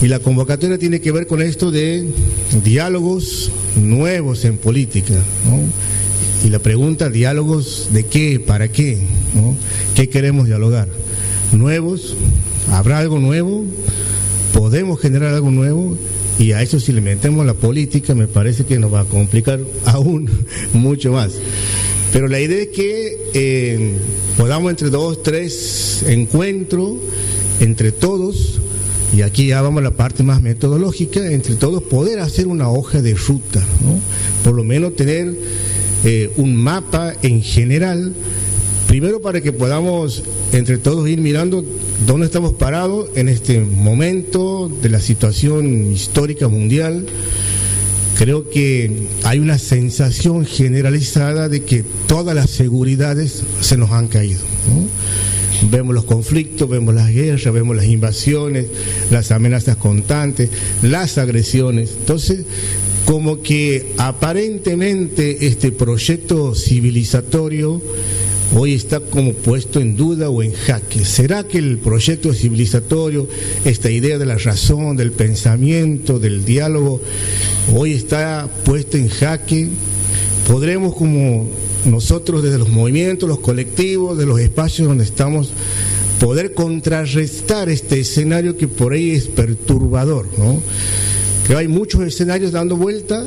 Y la convocatoria tiene que ver con esto de diálogos nuevos en política, ¿no? Y la pregunta, diálogos de qué, para qué, ¿no? ¿Qué queremos dialogar? ¿Nuevos? ¿Habrá algo nuevo? ¿Podemos generar algo nuevo? Y a eso si le metemos la política me parece que nos va a complicar aún mucho más. Pero la idea es que podamos entre 2, 3 encuentros, entre todos, y aquí ya vamos a la parte más metodológica, entre todos poder hacer una hoja de ruta, ¿no? Por lo menos tener un mapa en general, primero para que podamos entre todos ir mirando dónde estamos parados en este momento de la situación histórica mundial. Creo que hay una sensación generalizada de que todas las seguridades se nos han caído, ¿no? Vemos los conflictos, vemos las guerras, vemos las invasiones, las amenazas constantes, las agresiones. Entonces, como que aparentemente este proyecto civilizatorio hoy está como puesto en duda o en jaque. ¿Será que el proyecto civilizatorio, esta idea de la razón, del pensamiento, del diálogo, hoy está puesto en jaque? ¿Podremos como nosotros desde los movimientos, los colectivos, de los espacios donde estamos, poder contrarrestar este escenario que por ahí es perturbador, ¿no? Que hay muchos escenarios dando vuelta,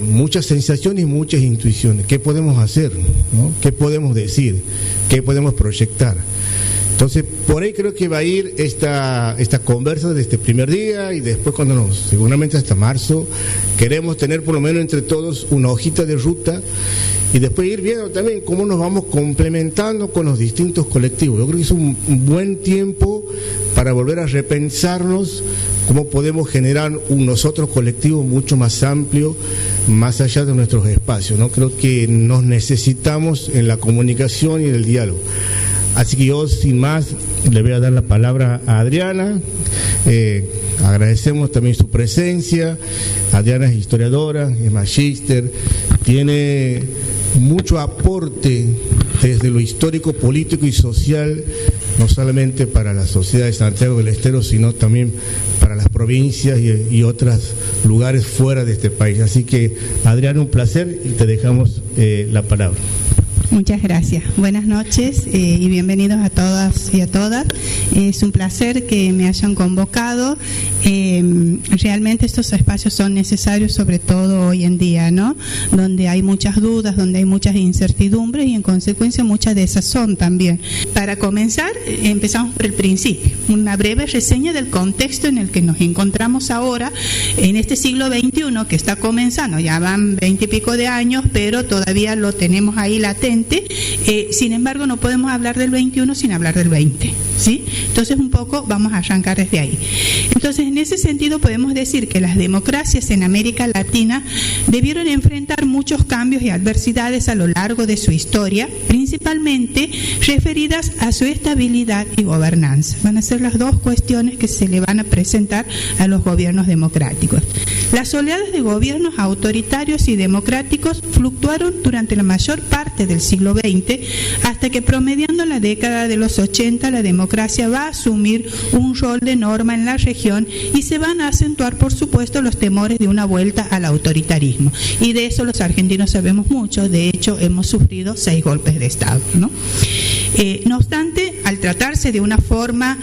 muchas sensaciones y muchas intuiciones. ¿Qué podemos hacer, ¿no? ¿Qué podemos decir? ¿Qué podemos proyectar? Entonces, por ahí creo que va a ir esta conversa de este primer día, y después seguramente hasta marzo, queremos tener por lo menos entre todos una hojita de ruta, y después ir viendo también cómo nos vamos complementando con los distintos colectivos. Yo creo que es un buen tiempo para volver a repensarnos cómo podemos generar un nosotros colectivo mucho más amplio, más allá de nuestros espacios, ¿no? Creo que nos necesitamos en la comunicación y en el diálogo. Así que yo, sin más, le voy a dar la palabra a Adriana. Agradecemos también su presencia. Adriana es historiadora, es magíster, tiene mucho aporte desde lo histórico, político y social, no solamente para la sociedad de Santiago del Estero, sino también para las provincias y otros lugares fuera de este país. Así que, Adriana, un placer, y te dejamos la palabra. Muchas gracias. Buenas noches y bienvenidos a todas y a todas. Es un placer que me hayan convocado. Realmente estos espacios son necesarios, sobre todo hoy en día, ¿no? Donde hay muchas dudas, donde hay muchas incertidumbres y en consecuencia mucha desazón también. Para comenzar, empezamos por el principio. Una breve reseña del contexto en el que nos encontramos ahora en este siglo XXI que está comenzando. Ya van 20 y pico de años, pero todavía lo tenemos ahí latente. Sin embargo, no podemos hablar del 21 sin hablar del 20, ¿sí? Entonces, un poco vamos a arrancar desde ahí. Entonces, en ese sentido, podemos decir que las democracias en América Latina debieron enfrentar muchos cambios y adversidades a lo largo de su historia, principalmente referidas a su estabilidad y gobernanza. Van a ser las dos cuestiones que se le van a presentar a los gobiernos democráticos. Las oleadas de gobiernos autoritarios y democráticos fluctuaron durante la mayor parte del siglo XX, hasta que promediando la década de los 80 la democracia va a asumir un rol de norma en la región y se van a acentuar, por supuesto, los temores de una vuelta al autoritarismo. Y de eso los argentinos sabemos mucho. De hecho, hemos sufrido 6 golpes de Estado, ¿no? No obstante, al tratarse de una forma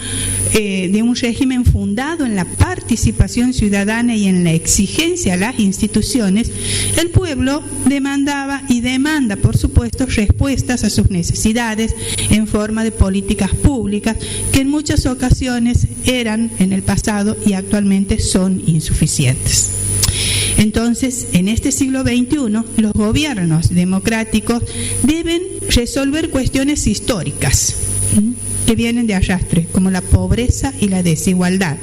de un régimen fundado en la participación ciudadana y en la exigencia a las instituciones, el pueblo demandaba y demanda, por supuesto, respuestas a sus necesidades en forma de políticas públicas que en muchas ocasiones eran en el pasado y actualmente son insuficientes. Entonces, en este siglo XXI, los gobiernos democráticos deben resolver cuestiones históricas que vienen de arrastre, como la pobreza y la desigualdad,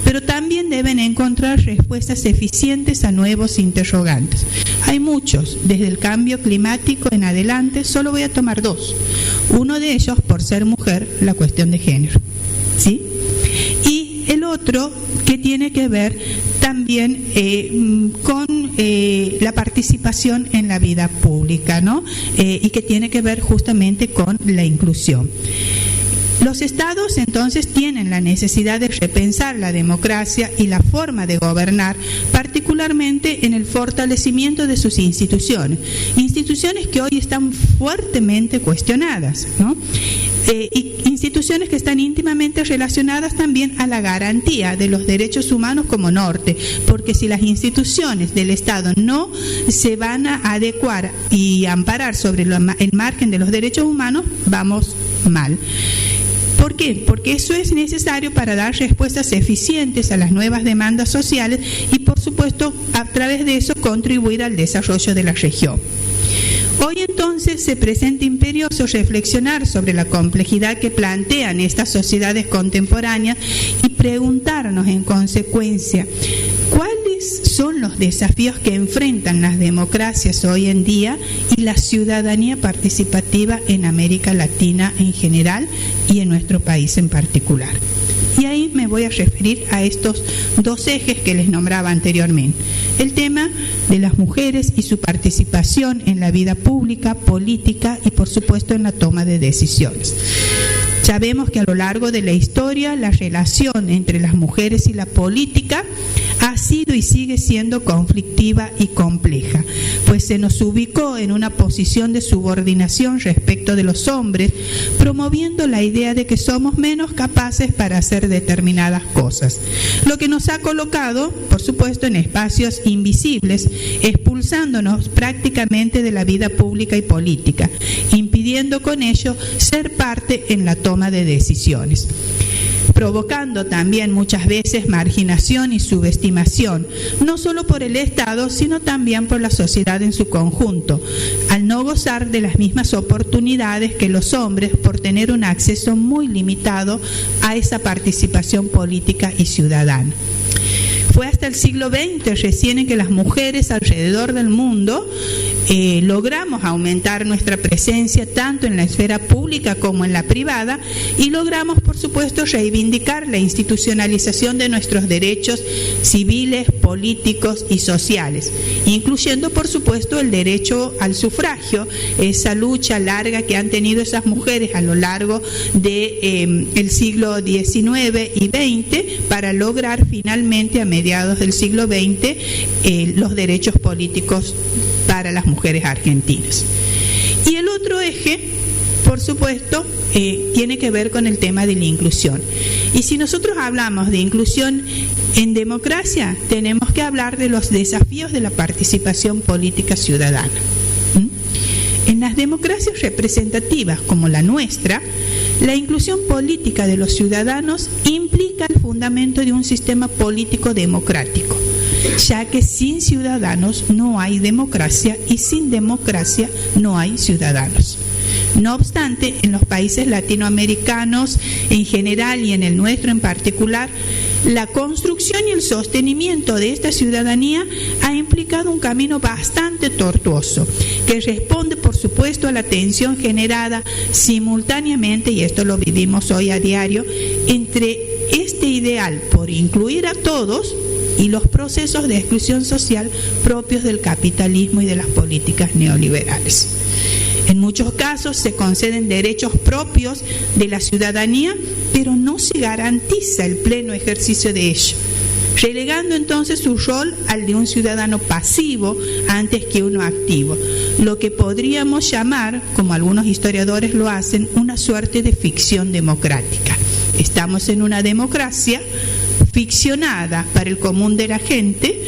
pero también deben encontrar respuestas eficientes a nuevos interrogantes. Hay muchos, desde el cambio climático en adelante, solo voy a tomar 2. Uno de ellos, por ser mujer, la cuestión de género, ¿sí? Y el otro, que tiene que ver también con la participación en la vida pública, ¿no? Y que tiene que ver justamente con la inclusión. Los estados entonces tienen la necesidad de repensar la democracia y la forma de gobernar, particularmente en el fortalecimiento de sus instituciones que hoy están fuertemente cuestionadas, ¿no? Y instituciones que están íntimamente relacionadas también a la garantía de los derechos humanos como norte, porque si las instituciones del Estado no se van a adecuar y amparar sobre el margen de los derechos humanos, vamos mal. ¿Por qué? Porque eso es necesario para dar respuestas eficientes a las nuevas demandas sociales y, por supuesto, a través de eso contribuir al desarrollo de la región. Hoy entonces se presenta imperioso reflexionar sobre la complejidad que plantean estas sociedades contemporáneas y preguntarnos en consecuencia, ¿cuáles son los desafíos que enfrentan las democracias hoy en día y la ciudadanía participativa en América Latina en general y en nuestro país en particular? Y ahí me voy a referir a estos dos ejes que les nombraba anteriormente. El tema de las mujeres y su participación en la vida pública, política y, por supuesto, en la toma de decisiones. Sabemos que a lo largo de la historia la relación entre las mujeres y la política ha sido y sigue siendo conflictiva y compleja, pues se nos ubicó en una posición de subordinación respecto de los hombres, promoviendo la idea de que somos menos capaces para hacer determinadas cosas, lo que nos ha colocado, por supuesto, en espacios invisibles, expulsándonos prácticamente de la vida pública y política, impidiendo con ello ser parte en la toma de decisiones, provocando también muchas veces marginación y subestimación, no solo por el Estado, sino también por la sociedad en su conjunto, al no gozar de las mismas oportunidades que los hombres por tener un acceso muy limitado a esa participación política y ciudadana. Fue hasta el siglo XX recién en que las mujeres alrededor del mundo logramos aumentar nuestra presencia tanto en la esfera pública como en la privada y logramos, por supuesto, reivindicar la institucionalización de nuestros derechos civiles, políticos y sociales, incluyendo, por supuesto, el derecho al sufragio, esa lucha larga que han tenido esas mujeres a lo largo del siglo XIX y XX para lograr finalmente a mediados del siglo XX los derechos políticos para las mujeres argentinas. Y el otro eje, por supuesto, tiene que ver con el tema de la inclusión. Y si nosotros hablamos de inclusión en democracia, tenemos que hablar de los desafíos de la participación política ciudadana. En las democracias representativas como la nuestra, la inclusión política de los ciudadanos implica el fundamento de un sistema político democrático, ya que sin ciudadanos no hay democracia y sin democracia no hay ciudadanos. No obstante, en los países latinoamericanos en general y en el nuestro en particular, la construcción y el sostenimiento de esta ciudadanía ha implicado un camino bastante tortuoso, que responde, por supuesto, a la tensión generada simultáneamente, y esto lo vivimos hoy a diario, entre este ideal por incluir a todos y los procesos de exclusión social propios del capitalismo y de las políticas neoliberales. En muchos casos se conceden derechos propios de la ciudadanía, pero no se garantiza el pleno ejercicio de ello, relegando entonces su rol al de un ciudadano pasivo antes que uno activo, lo que podríamos llamar, como algunos historiadores lo hacen, una suerte de ficción democrática. Estamos en una democracia ficcionada para el común de la gente,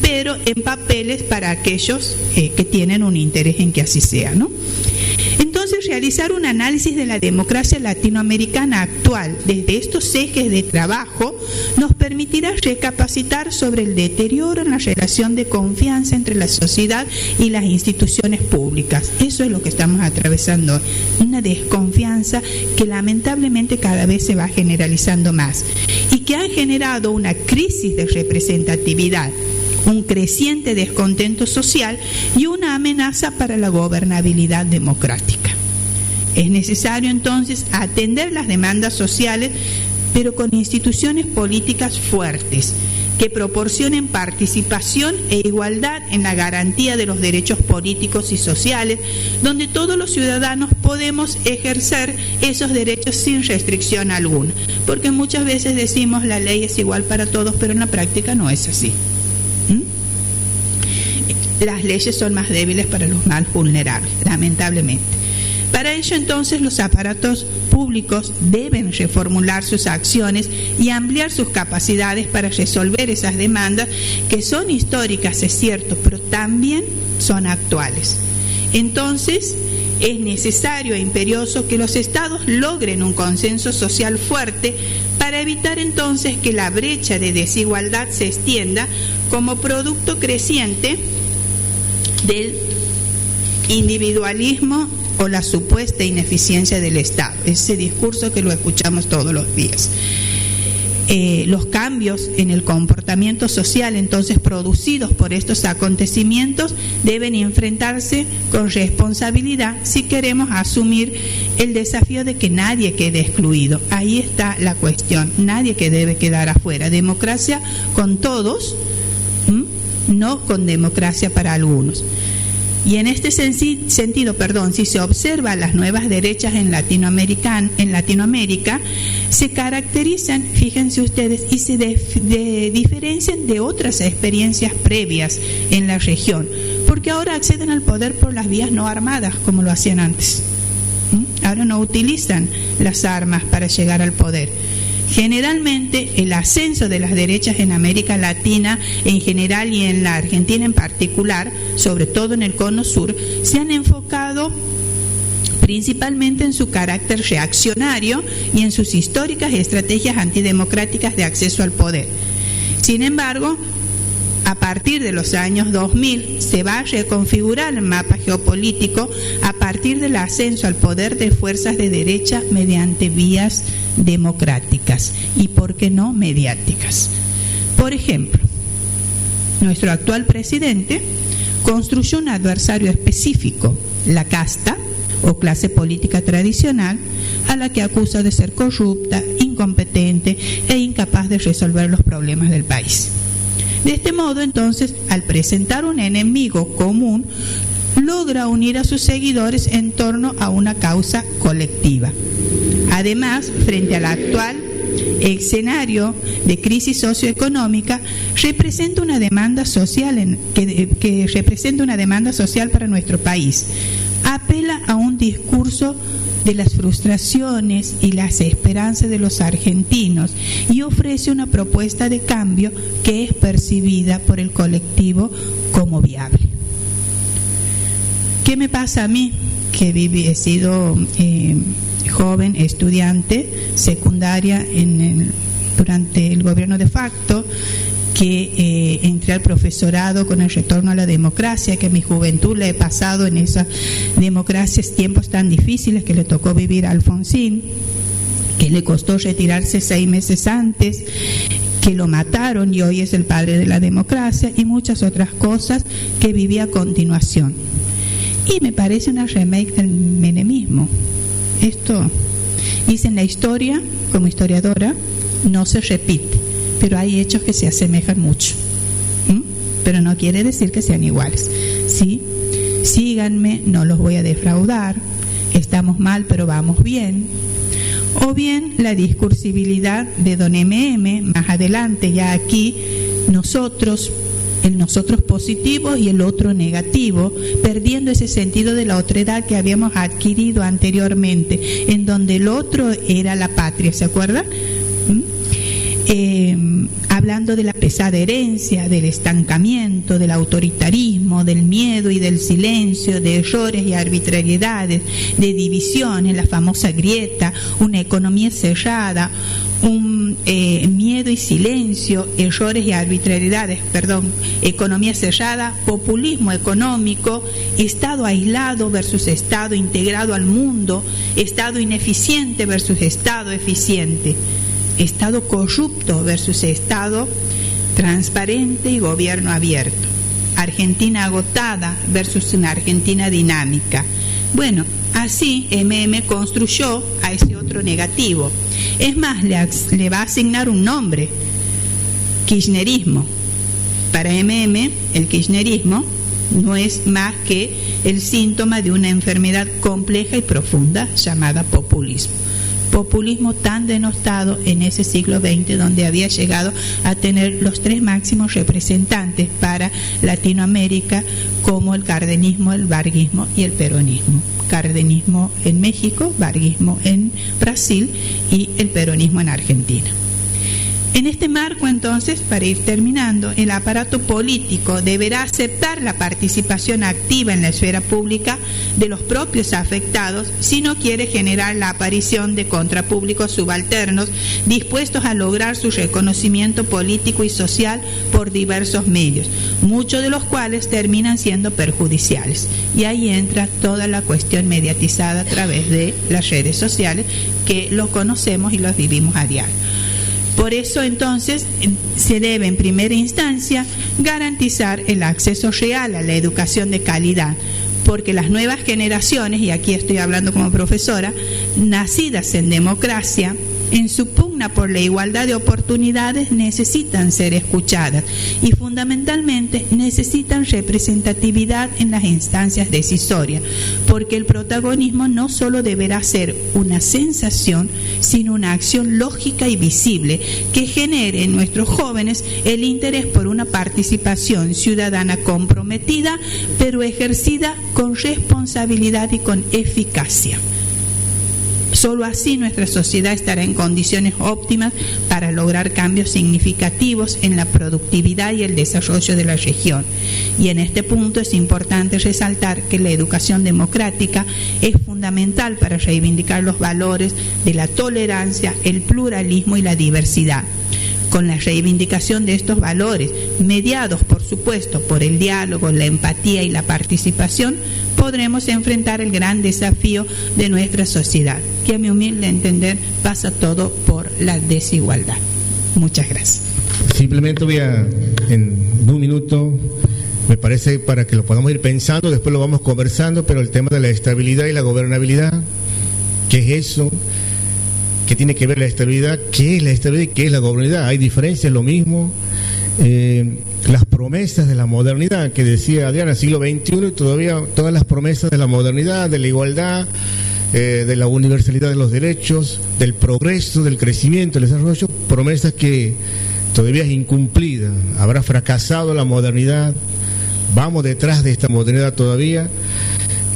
pero en papeles para aquellos que tienen un interés en que así sea, ¿no? Entonces, realizar un análisis de la democracia latinoamericana actual desde estos ejes de trabajo nos permitirá recapacitar sobre el deterioro en la relación de confianza entre la sociedad y las instituciones públicas. Eso es lo que estamos atravesando, una desconfianza que lamentablemente cada vez se va generalizando más y que ha generado una crisis de representatividad, un creciente descontento social y una amenaza para la gobernabilidad democrática. Es necesario entonces atender las demandas sociales, pero con instituciones políticas fuertes, que proporcionen participación e igualdad en la garantía de los derechos políticos y sociales, donde todos los ciudadanos podemos ejercer esos derechos sin restricción alguna. Porque muchas veces decimos la ley es igual para todos, pero en la práctica no es así. Las leyes son más débiles para los más vulnerables, lamentablemente. Para ello, entonces, los aparatos públicos deben reformular sus acciones y ampliar sus capacidades para resolver esas demandas que son históricas, es cierto, pero también son actuales. Entonces, es necesario e imperioso que los estados logren un consenso social fuerte para evitar entonces que la brecha de desigualdad se extienda como producto creciente del individualismo o la supuesta ineficiencia del Estado. Ese discurso que lo escuchamos todos los días. Los cambios en el comportamiento social entonces producidos por estos acontecimientos deben enfrentarse con responsabilidad si queremos asumir el desafío de que nadie quede excluido. Ahí está la cuestión, nadie que debe quedar afuera. Democracia con todos, no con democracia para algunos. Y en este sentido, si se observa las nuevas derechas en Latinoamérica, se caracterizan, fíjense ustedes, y se diferencian de otras experiencias previas en la región, porque ahora acceden al poder por las vías no armadas, como lo hacían antes. Ahora no utilizan las armas para llegar al poder. Generalmente, el ascenso de las derechas en América Latina en general y en la Argentina en particular, sobre todo en el Cono Sur, se han enfocado principalmente en su carácter reaccionario y en sus históricas estrategias antidemocráticas de acceso al poder. Sin embargo, a partir de los años 2000 se va a reconfigurar el mapa geopolítico a partir del ascenso al poder de fuerzas de derecha mediante vías democráticas y, ¿por qué no, mediáticas? Por ejemplo, nuestro actual presidente construyó un adversario específico, la casta o clase política tradicional, a la que acusa de ser corrupta, incompetente e incapaz de resolver los problemas del país. De este modo, entonces, al presentar un enemigo común, logra unir a sus seguidores en torno a una causa colectiva. Además, frente al actual escenario de crisis socioeconómica, representa una demanda social que representa una demanda social para nuestro país. Apela a un discurso de las frustraciones y las esperanzas de los argentinos y ofrece una propuesta de cambio que es percibida por el colectivo como viable. ¿Qué me pasa a mí? Que he sido joven, estudiante, secundaria durante el gobierno de facto, que entré al profesorado con el retorno a la democracia, que mi juventud la he pasado en esas democracias, tiempos tan difíciles que le tocó vivir a Alfonsín, que le costó retirarse 6 meses antes, que lo mataron y hoy es el padre de la democracia, y muchas otras cosas que viví a continuación. Y me parece una remake del menemismo. Esto, dicen, la historia, como historiadora, no se repite, pero hay hechos que se asemejan mucho. Pero no quiere decir que sean iguales. ¿Sí? Síganme, no los voy a defraudar, estamos mal pero vamos bien. O bien la discursibilidad de don M.M., más adelante, ya aquí, el nosotros positivo y el otro negativo, perdiendo ese sentido de la otredad que habíamos adquirido anteriormente, en donde el otro era la patria, ¿se acuerdan? Hablando de la pesada herencia, del estancamiento, del autoritarismo, del miedo y del silencio, de errores y arbitrariedades, de divisiones, la famosa grieta, una economía cerrada, miedo y silencio, errores y arbitrariedades, economía cerrada, populismo económico, Estado aislado versus Estado integrado al mundo, Estado ineficiente versus Estado eficiente, Estado corrupto versus Estado transparente y gobierno abierto, Argentina agotada versus una Argentina dinámica. Bueno, así M.M. construyó a ese otro negativo. Es más, le va a asignar un nombre. kirchnerismo. Para el kirchnerismo no es más que el síntoma de una enfermedad compleja y profunda llamada populismo. Populismo tan denostado en ese siglo XX, donde había llegado a tener los tres máximos representantes para Latinoamérica, como el cardenismo, el varguismo y el peronismo. Cardenismo en México, varguismo en Brasil y el peronismo en Argentina. En este marco, entonces, para ir terminando, el aparato político deberá aceptar la participación activa en la esfera pública de los propios afectados si no quiere generar la aparición de contrapúblicos subalternos dispuestos a lograr su reconocimiento político y social por diversos medios, muchos de los cuales terminan siendo perjudiciales. Y ahí entra toda la cuestión mediatizada a través de las redes sociales, que los conocemos y los vivimos a diario. Por eso, entonces, se debe en primera instancia garantizar el acceso real a la educación de calidad, porque las nuevas generaciones, y aquí estoy hablando como profesora, nacidas en democracia, en su pugna por la igualdad de oportunidades, necesitan ser escuchadas y fundamentalmente necesitan representatividad en las instancias decisorias, porque el protagonismo no solo deberá ser una sensación, sino una acción lógica y visible que genere en nuestros jóvenes el interés por una participación ciudadana comprometida, pero ejercida con responsabilidad y con eficacia. Solo así nuestra sociedad estará en condiciones óptimas para lograr cambios significativos en la productividad y el desarrollo de la región. Y en este punto es importante resaltar que la educación democrática es fundamental para reivindicar los valores de la tolerancia, el pluralismo y la diversidad. Con la reivindicación de estos valores, mediados por supuesto por el diálogo, la empatía y la participación, podremos enfrentar el gran desafío de nuestra sociedad, que a mi humilde entender pasa todo por la desigualdad. Muchas gracias. Simplemente en un minuto, me parece, para que lo podamos ir pensando, después lo vamos conversando, pero el tema de la estabilidad y la gobernabilidad, ¿qué es eso? ¿Qué tiene que ver la estabilidad? ¿Qué es la estabilidad y qué es la gobernabilidad? ¿Hay diferencias? ¿Lo mismo? Las promesas de la modernidad, que decía Adriana, siglo XXI, y todavía todas las promesas de la modernidad, de la igualdad, de la universalidad de los derechos, del progreso, del crecimiento, del desarrollo, promesas que todavía es incumplida. ¿Habrá fracasado la modernidad? ¿Vamos detrás de esta modernidad todavía?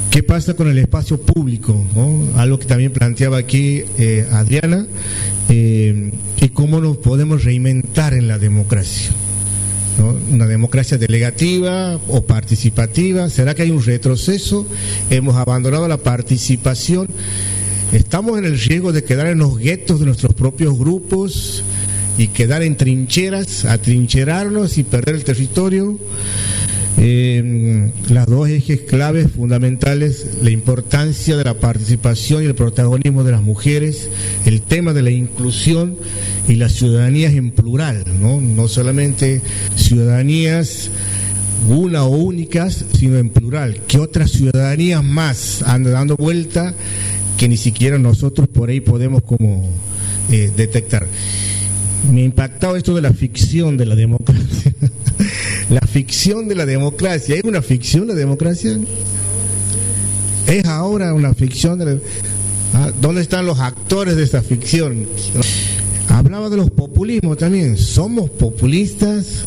¿Qué pasa con el espacio público, ¿no? Algo que también planteaba aquí Adriana, y cómo nos podemos reinventar en la democracia, ¿no? Una democracia delegativa o participativa. ¿Será que hay un retroceso? Hemos abandonado la participación. Estamos en el riesgo de quedar en los guetos de nuestros propios grupos y quedar en trincheras, atrincherarnos y perder el territorio. Las dos ejes claves fundamentales: la importancia de la participación y el protagonismo de las mujeres, el tema de la inclusión y las ciudadanías en plural, no solamente ciudadanías una o únicas, sino en plural. ¿Qué otras ciudadanías más andan dando vuelta que ni siquiera nosotros por ahí podemos como detectar? Me ha impactado esto de la ficción de la democracia. La ficción de la democracia. ¿Es una ficción la democracia? ¿Es ahora una ficción? ¿Dónde están los actores de esa ficción? Hablaba de los populismos también. ¿Somos populistas?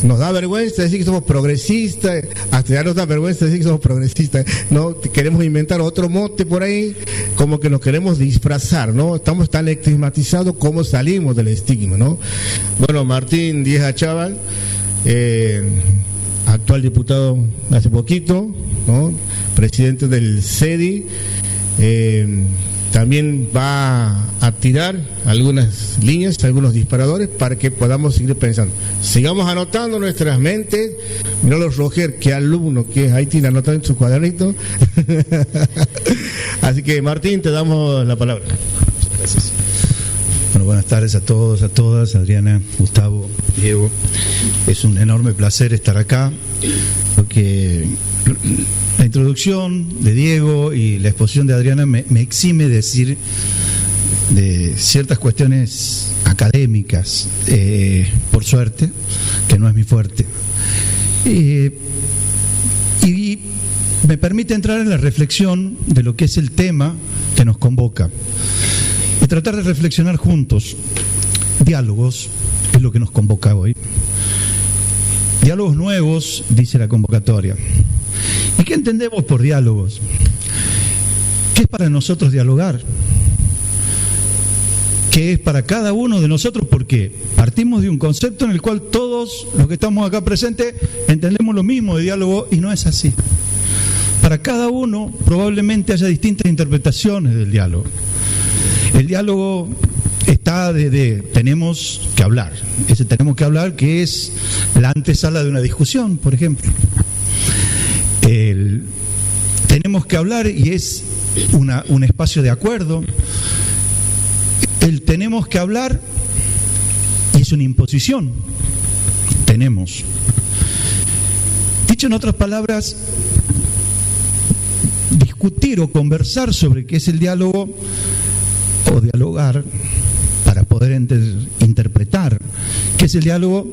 Nos da vergüenza decir que somos progresistas, hasta ya nos da vergüenza decir que somos progresistas, no queremos inventar otro mote por ahí, como que nos queremos disfrazar, ¿no? Estamos tan estigmatizados como salimos del estigma, ¿no? Bueno, Martín Díez Achával, actual diputado hace poquito, ¿no? Presidente del CEDI, también va a tirar algunas líneas, algunos disparadores para que podamos seguir pensando. Sigamos anotando nuestras mentes. Mirá los Roger, qué alumno que es, ahí tiene anotado en su cuadernito. Así que Martín, te damos la palabra. Gracias. Bueno, buenas tardes a todos, a todas, Adriana, Gustavo, Diego. Es un enorme placer estar acá, porque la introducción de Diego y la exposición de Adriana me exime de decir de ciertas cuestiones académicas, por suerte, que no es mi fuerte. Y me permite entrar en la reflexión de lo que es el tema que nos convoca y tratar de reflexionar juntos. Diálogos es lo que nos convoca hoy. Diálogos nuevos, dice la convocatoria. ¿Y qué entendemos por diálogos? ¿Qué es para nosotros dialogar? ¿Qué es para cada uno de nosotros? Porque partimos de un concepto en el cual todos los que estamos acá presentes entendemos lo mismo de diálogo, y no es así. Para cada uno probablemente haya distintas interpretaciones del diálogo. El diálogo está desde tenemos que hablar. Ese tenemos que hablar, que es la antesala de una discusión, por ejemplo. Tenemos que hablar, y es un espacio de acuerdo. El tenemos que hablar, y es una imposición. Tenemos. Dicho en otras palabras, discutir o conversar sobre qué es el diálogo o dialogar para poder interpretar qué es el diálogo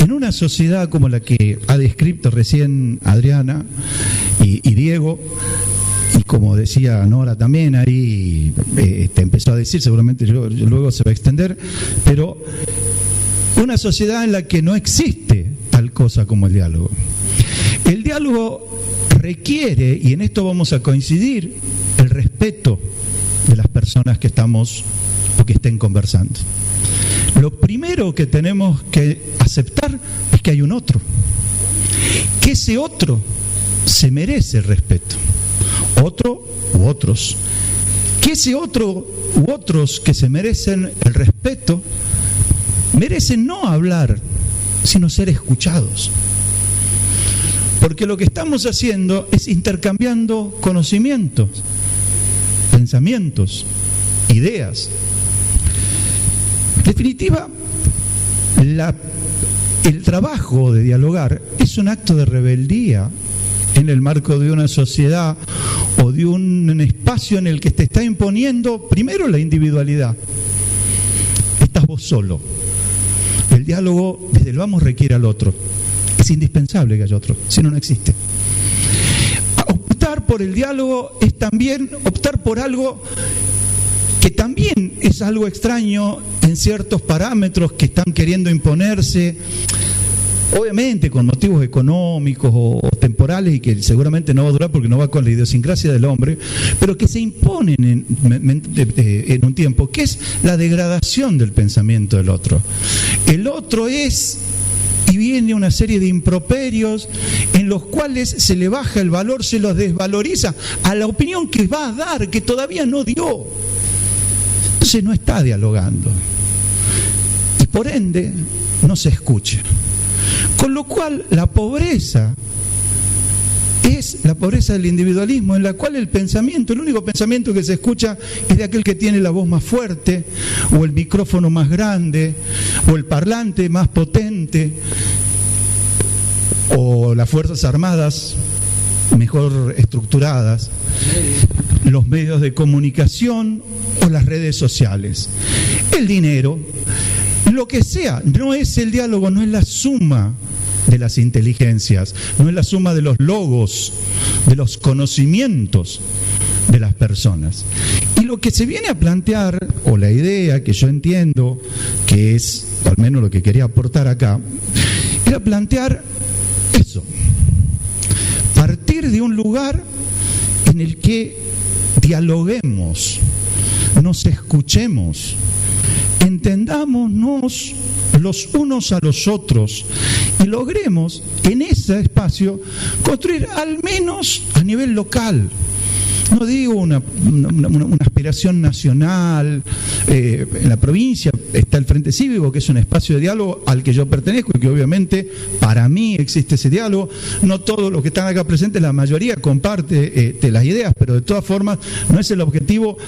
en una sociedad como la que ha descrito recién Adriana y Diego, y como decía Nora también ahí, empezó a decir, seguramente luego se va a extender, pero una sociedad en la que no existe tal cosa como el diálogo. El diálogo requiere, y en esto vamos a coincidir, el respeto de las personas que estamos o que estén conversando. Lo primero que tenemos que aceptar es que hay un otro, que ese otro se merece el respeto, otro u otros, que ese otro u otros que se merecen el respeto merecen no hablar, sino ser escuchados. Porque lo que estamos haciendo es intercambiando conocimientos, pensamientos, ideas. En definitiva, el trabajo de dialogar es un acto de rebeldía en el marco de una sociedad o de un espacio en el que te está imponiendo primero la individualidad. Estás vos solo. El diálogo desde el vamos requiere al otro. Es indispensable que haya otro, si no, no existe. Optar por el diálogo es también optar por algo que también es algo extraño en ciertos parámetros que están queriendo imponerse, obviamente con motivos económicos o temporales, y que seguramente no va a durar porque no va con la idiosincrasia del hombre, pero que se imponen en un tiempo, que es la degradación del pensamiento del otro. El otro es, y viene una serie de improperios en los cuales se le baja el valor, se los desvaloriza a la opinión que va a dar, que todavía no dio. Entonces no está dialogando. Y por ende no se escucha. Con lo cual la pobreza es la pobreza del individualismo, en la cual el pensamiento, el único pensamiento que se escucha es de aquel que tiene la voz más fuerte, o el micrófono más grande, o el parlante más potente, o las Fuerzas Armadas mejor estructuradas, los medios de comunicación o las redes sociales. El dinero, lo que sea, no es el diálogo, no es la suma de las inteligencias, no es la suma de los logos, de los conocimientos de las personas. Y lo que se viene a plantear, o la idea que yo entiendo que es, o al menos lo que quería aportar acá, era plantear eso, partir de un lugar en el que dialoguemos, nos escuchemos, entendámonos los unos a los otros y logremos en ese espacio construir al menos a nivel local. No digo una aspiración nacional. En la provincia está el Frente Cívico, que es un espacio de diálogo al que yo pertenezco y que obviamente para mí existe ese diálogo. No todos los que están acá presentes, la mayoría comparte las ideas, pero de todas formas no es el objetivo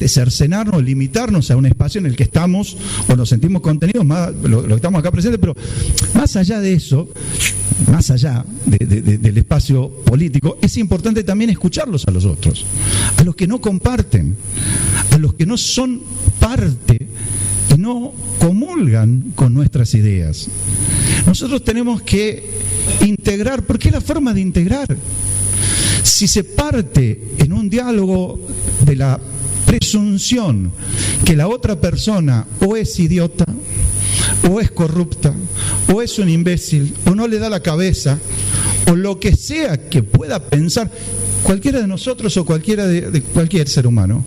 cercenarnos, limitarnos a un espacio en el que estamos o nos sentimos contenidos, más lo que estamos acá presentes, pero más allá de eso, más allá del espacio político, es importante también escucharlos a los otros, a los que no comparten, a los que no son parte y no comulgan con nuestras ideas. Nosotros tenemos que integrar, porque es la forma de integrar. Si se parte en un diálogo de la presunción que la otra persona o es idiota, o es corrupta, o es un imbécil, o no le da la cabeza, o lo que sea que pueda pensar cualquiera de nosotros o cualquiera de cualquier ser humano,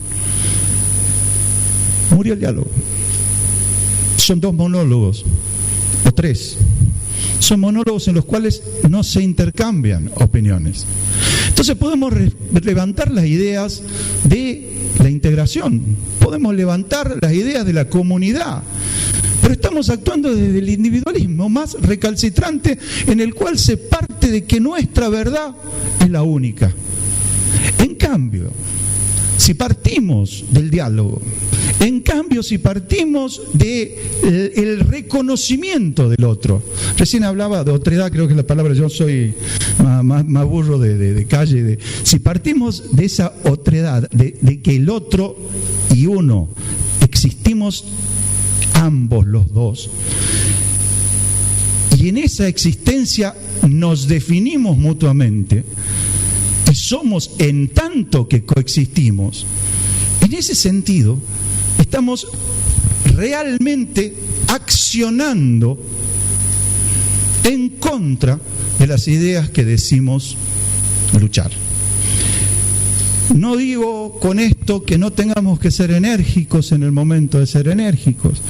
murió el diálogo. Son 2 monólogos, o 3. Son monólogos en los cuales no se intercambian opiniones. Entonces podemos levantar las ideas de la integración, podemos levantar las ideas de la comunidad, pero estamos actuando desde el individualismo más recalcitrante, en el cual se parte de que nuestra verdad es la única. En cambio, si partimos del diálogo, en cambio, si partimos del reconocimiento del otro, recién hablaba de otredad, creo que es la palabra, yo soy más burro de calle, si partimos de esa otredad, de que el otro y uno existimos ambos los dos, y en esa existencia nos definimos mutuamente, y somos en tanto que coexistimos, en ese sentido estamos realmente accionando en contra de las ideas que decimos luchar. No digo con esto que no tengamos que ser enérgicos en el momento de ser enérgicos.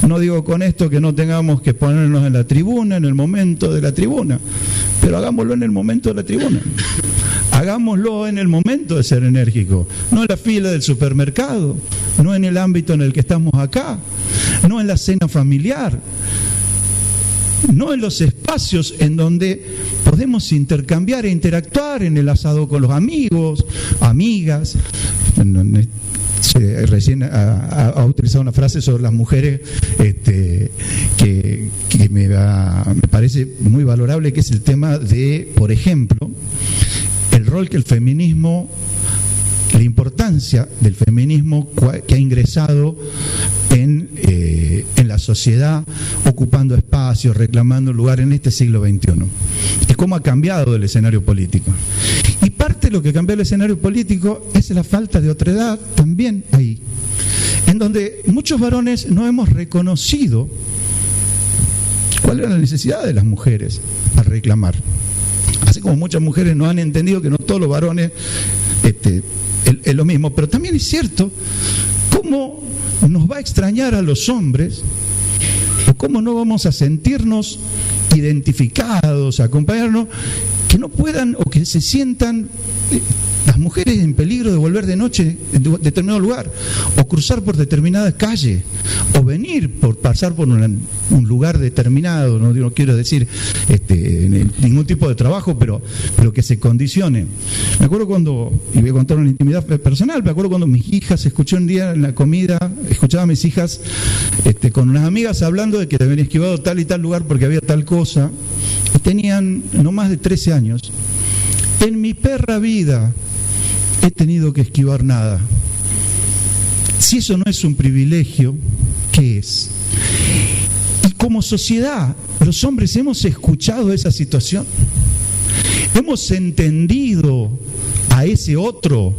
No digo con esto que no tengamos que ponernos en la tribuna en el momento de la tribuna. Pero hagámoslo en el momento de la tribuna. Hagámoslo en el momento de ser enérgico. No en la fila del supermercado, no en el ámbito en el que estamos acá, no en la cena familiar, no en los espacios en donde podemos intercambiar e interactuar, en el asado con los amigos, amigas. Recién ha utilizado una frase sobre las mujeres que me parece muy valorable, que es el tema de, por ejemplo, el rol que el feminismo, la importancia del feminismo que ha ingresado en la sociedad, ocupando espacios, reclamando lugar en este siglo XXI. Y cómo ha cambiado el escenario político. Y parte de lo que cambió el escenario político es la falta de otredad también ahí, en donde muchos varones no hemos reconocido cuál era la necesidad de las mujeres al reclamar. Así como muchas mujeres no han entendido que no todos los varones es lo mismo, pero también es cierto cómo nos va a extrañar a los hombres, o cómo no vamos a sentirnos identificados, acompañarnos, que no puedan o que se sientan las mujeres en peligro de volver de noche en determinado lugar, o cruzar por determinada calle, o pasar por un lugar determinado, no quiero decir ningún tipo de trabajo, pero que se condicione. Me acuerdo cuando, y voy a contar una intimidad personal, me acuerdo cuando mis hijas, escuché un día en la comida, escuchaba a mis hijas con unas amigas hablando de que te habían esquivado tal y tal lugar porque había tal cosa, y tenían no más de 13 años. En mi perra vida he tenido que esquivar nada. Si eso no es un privilegio, ¿qué es? Y como sociedad, los hombres hemos escuchado esa situación. Hemos entendido a ese otro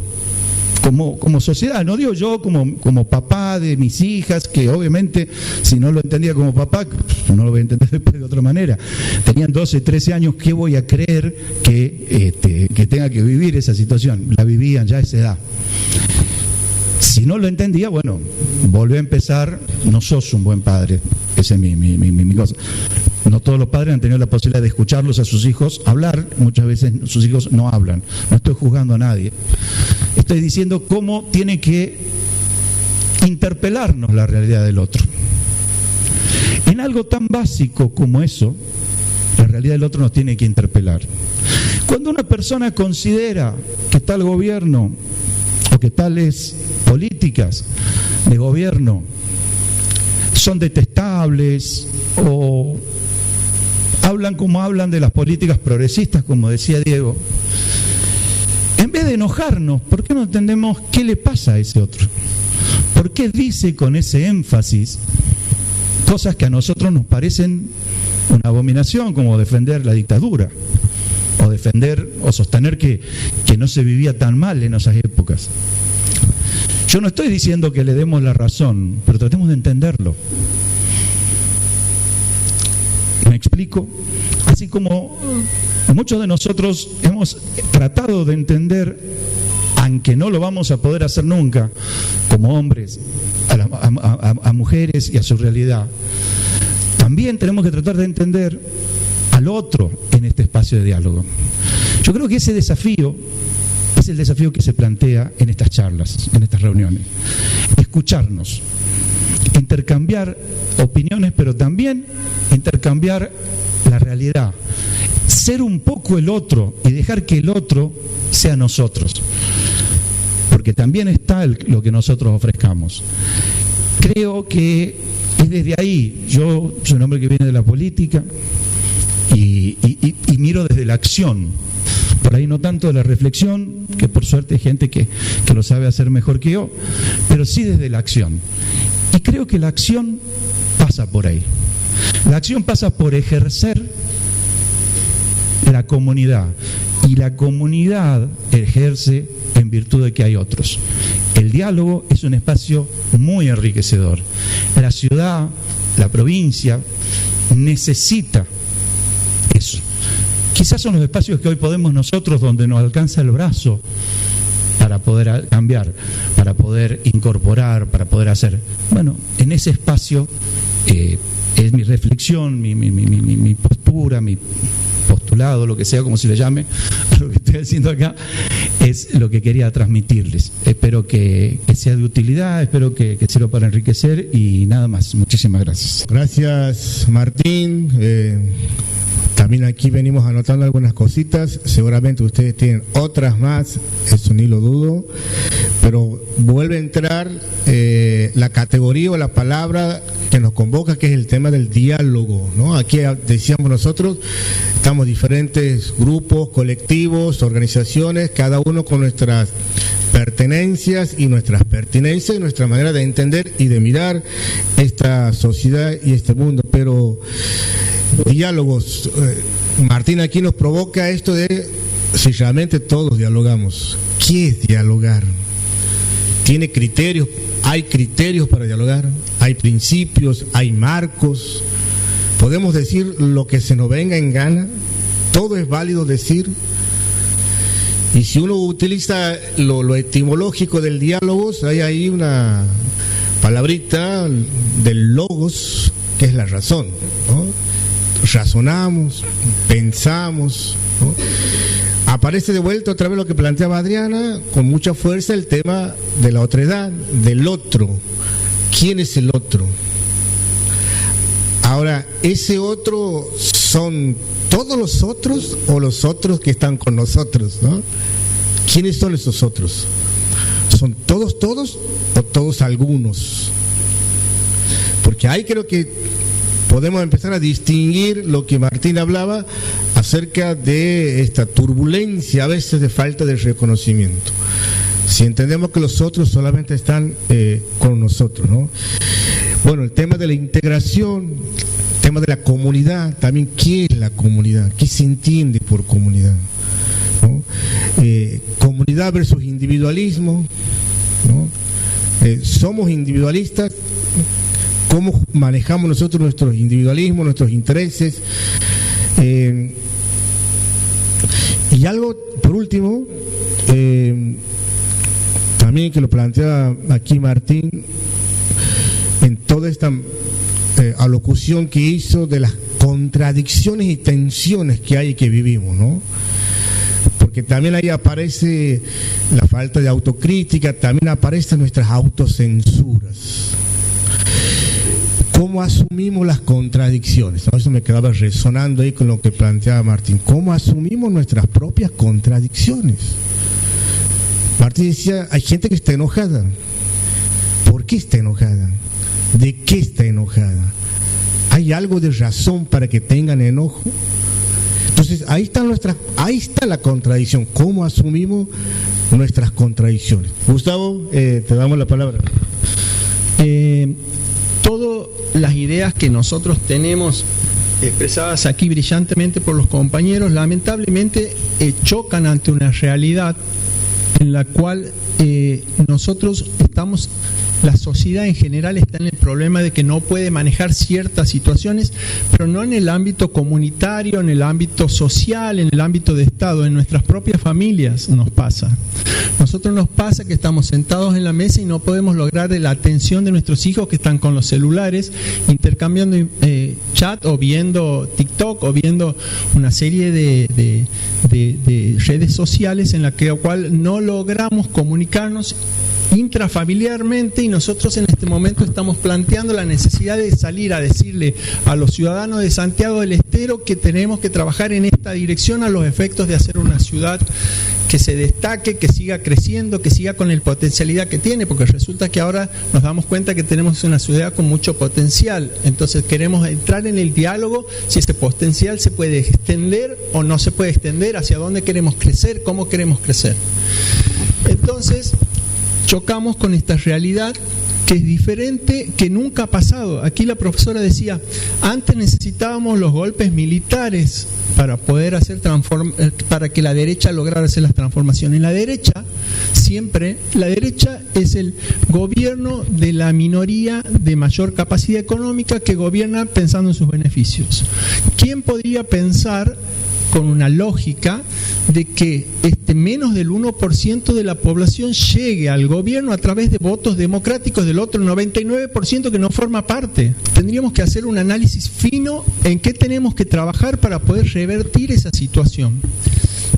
como sociedad. No digo yo como papá de mis hijas, que obviamente si no lo entendía como papá, no lo voy a entender después de otra manera. Tenían 12, 13 años, ¿qué voy a creer que tenga que vivir esa situación? La vivían ya a esa edad. Si no lo entendía, bueno, volví a empezar, no sos un buen padre. Esa es mi cosa. No todos los padres han tenido la posibilidad de escucharlos a sus hijos hablar, muchas veces sus hijos no hablan. No estoy juzgando a nadie. Estoy diciendo cómo tiene que interpelarnos la realidad del otro. En algo tan básico como eso, la realidad del otro nos tiene que interpelar. Cuando una persona considera que tal gobierno o que tales políticas de gobierno son detestables, o hablan como hablan de las políticas progresistas, como decía Diego, en vez de enojarnos, ¿por qué no entendemos qué le pasa a ese otro? ¿Por qué dice con ese énfasis cosas que a nosotros nos parecen una abominación, como defender la dictadura, o defender o sostener que no se vivía tan mal en esas épocas? Yo no estoy diciendo que le demos la razón, pero tratemos de entenderlo. ¿Me explico? Así como muchos de nosotros hemos tratado de entender, aunque no lo vamos a poder hacer nunca, como hombres, a mujeres y a su realidad, también tenemos que tratar de entender al otro en este espacio de diálogo. Yo creo que ese desafío es el desafío que se plantea en estas charlas, en estas reuniones. Escucharnos, intercambiar opiniones, pero también intercambiar la realidad. Ser un poco el otro y dejar que el otro sea nosotros. Porque también está lo que nosotros ofrezcamos. Creo que es desde ahí. Yo soy un hombre que viene de la política y miro desde la acción. Por ahí no tanto de la reflexión, que por suerte hay gente que lo sabe hacer mejor que yo, pero sí desde la acción. Y creo que la acción pasa por ahí. La acción pasa por ejercer la comunidad. Y la comunidad ejerce en virtud de que hay otros. El diálogo es un espacio muy enriquecedor. La ciudad, la provincia, necesita eso. Quizás son los espacios que hoy podemos nosotros, donde nos alcanza el brazo para poder cambiar, para poder incorporar, para poder hacer. Bueno, en ese espacio es mi reflexión, mi postura, mi postulado, lo que sea, como se le llame, lo que estoy haciendo acá, es lo que quería transmitirles. Espero que sea de utilidad, espero que sirva para enriquecer y nada más. Muchísimas gracias. Gracias, Martín. También aquí venimos anotando algunas cositas, seguramente ustedes tienen otras más, eso ni lo dudo, pero vuelve a entrar la categoría o la palabra que nos convoca, que es el tema del diálogo, ¿no? Aquí decíamos nosotros, estamos diferentes grupos, colectivos, organizaciones, cada uno con nuestras pertenencias y nuestras pertinencias y nuestra manera de entender y de mirar esta sociedad y este mundo, pero diálogos. Martín aquí nos provoca esto de si realmente todos dialogamos. ¿Qué es dialogar? ¿Tiene criterios? ¿Hay criterios para dialogar? ¿Hay principios? ¿Hay marcos? ¿Podemos decir lo que se nos venga en gana? ¿Todo es válido decir? Y si uno utiliza lo etimológico del diálogo, hay ahí una palabrita del logos, que es la razón, ¿no? Razonamos, pensamos, ¿no? Aparece de vuelta otra vez lo que planteaba Adriana, con mucha fuerza el tema de la otredad, del otro. ¿Quién es el otro? Ahora, ¿ese otro son todos los otros o los otros que están con nosotros, ¿no? ¿Quiénes son esos otros? ¿Son todos o todos algunos? Porque ahí creo que podemos empezar a distinguir lo que Martín hablaba acerca de esta turbulencia a veces de falta de reconocimiento. Si entendemos que los otros solamente están con nosotros, ¿no? Bueno, el tema de la integración, el tema de la comunidad, también ¿qué es la comunidad? ¿Qué se entiende por comunidad? ¿No? Comunidad versus individualismo, ¿no? Somos individualistas. ¿Cómo manejamos nosotros nuestros individualismos, nuestros intereses? Y algo, por último, también que lo plantea aquí Martín, en toda esta alocución que hizo de las contradicciones y tensiones que hay y que vivimos, ¿no? Porque también ahí aparece la falta de autocrítica, también aparecen nuestras autocensuras. ¿Cómo asumimos las contradicciones? ¿No? Eso me quedaba resonando ahí con lo que planteaba Martín. ¿Cómo asumimos nuestras propias contradicciones? Martín decía, hay gente que está enojada. ¿Por qué está enojada? ¿De qué está enojada? ¿Hay algo de razón para que tengan enojo? Entonces, ahí está la contradicción. ¿Cómo asumimos nuestras contradicciones? Gustavo, te damos la palabra. Todas las ideas que nosotros tenemos expresadas aquí brillantemente por los compañeros, lamentablemente chocan ante una realidad en la cual nosotros estamos, la sociedad en general está en el problema de que no puede manejar ciertas situaciones, pero no en el ámbito comunitario, en el ámbito social, en el ámbito de Estado, en nuestras propias familias nos pasa. Nosotros nos pasa que estamos sentados en la mesa y no podemos lograr la atención de nuestros hijos que están con los celulares, intercambiando chat o viendo TikTok o viendo una serie de redes sociales en la cual no logramos comunicarnos intrafamiliarmente, y nosotros en este momento estamos planteando la necesidad de salir a decirle a los ciudadanos de Santiago del Estero que tenemos que trabajar en esta dirección a los efectos de hacer una ciudad que se destaque, que siga creciendo, que siga con la potencialidad que tiene, porque resulta que ahora nos damos cuenta que tenemos una ciudad con mucho potencial. Entonces queremos entrar en el diálogo si ese potencial se puede extender o no se puede extender, hacia dónde queremos crecer, cómo queremos crecer. Entonces chocamos con esta realidad que es diferente, que nunca ha pasado. Aquí la profesora decía, antes necesitábamos los golpes militares para poder hacer para que la derecha lograra hacer las transformaciones. La derecha, siempre, la derecha es el gobierno de la minoría de mayor capacidad económica que gobierna pensando en sus beneficios. ¿Quién podría pensar con una lógica de que menos del 1% de la población llegue al gobierno a través de votos democráticos del otro 99% que no forma parte? Tendríamos que hacer un análisis fino en qué tenemos que trabajar para poder revertir esa situación.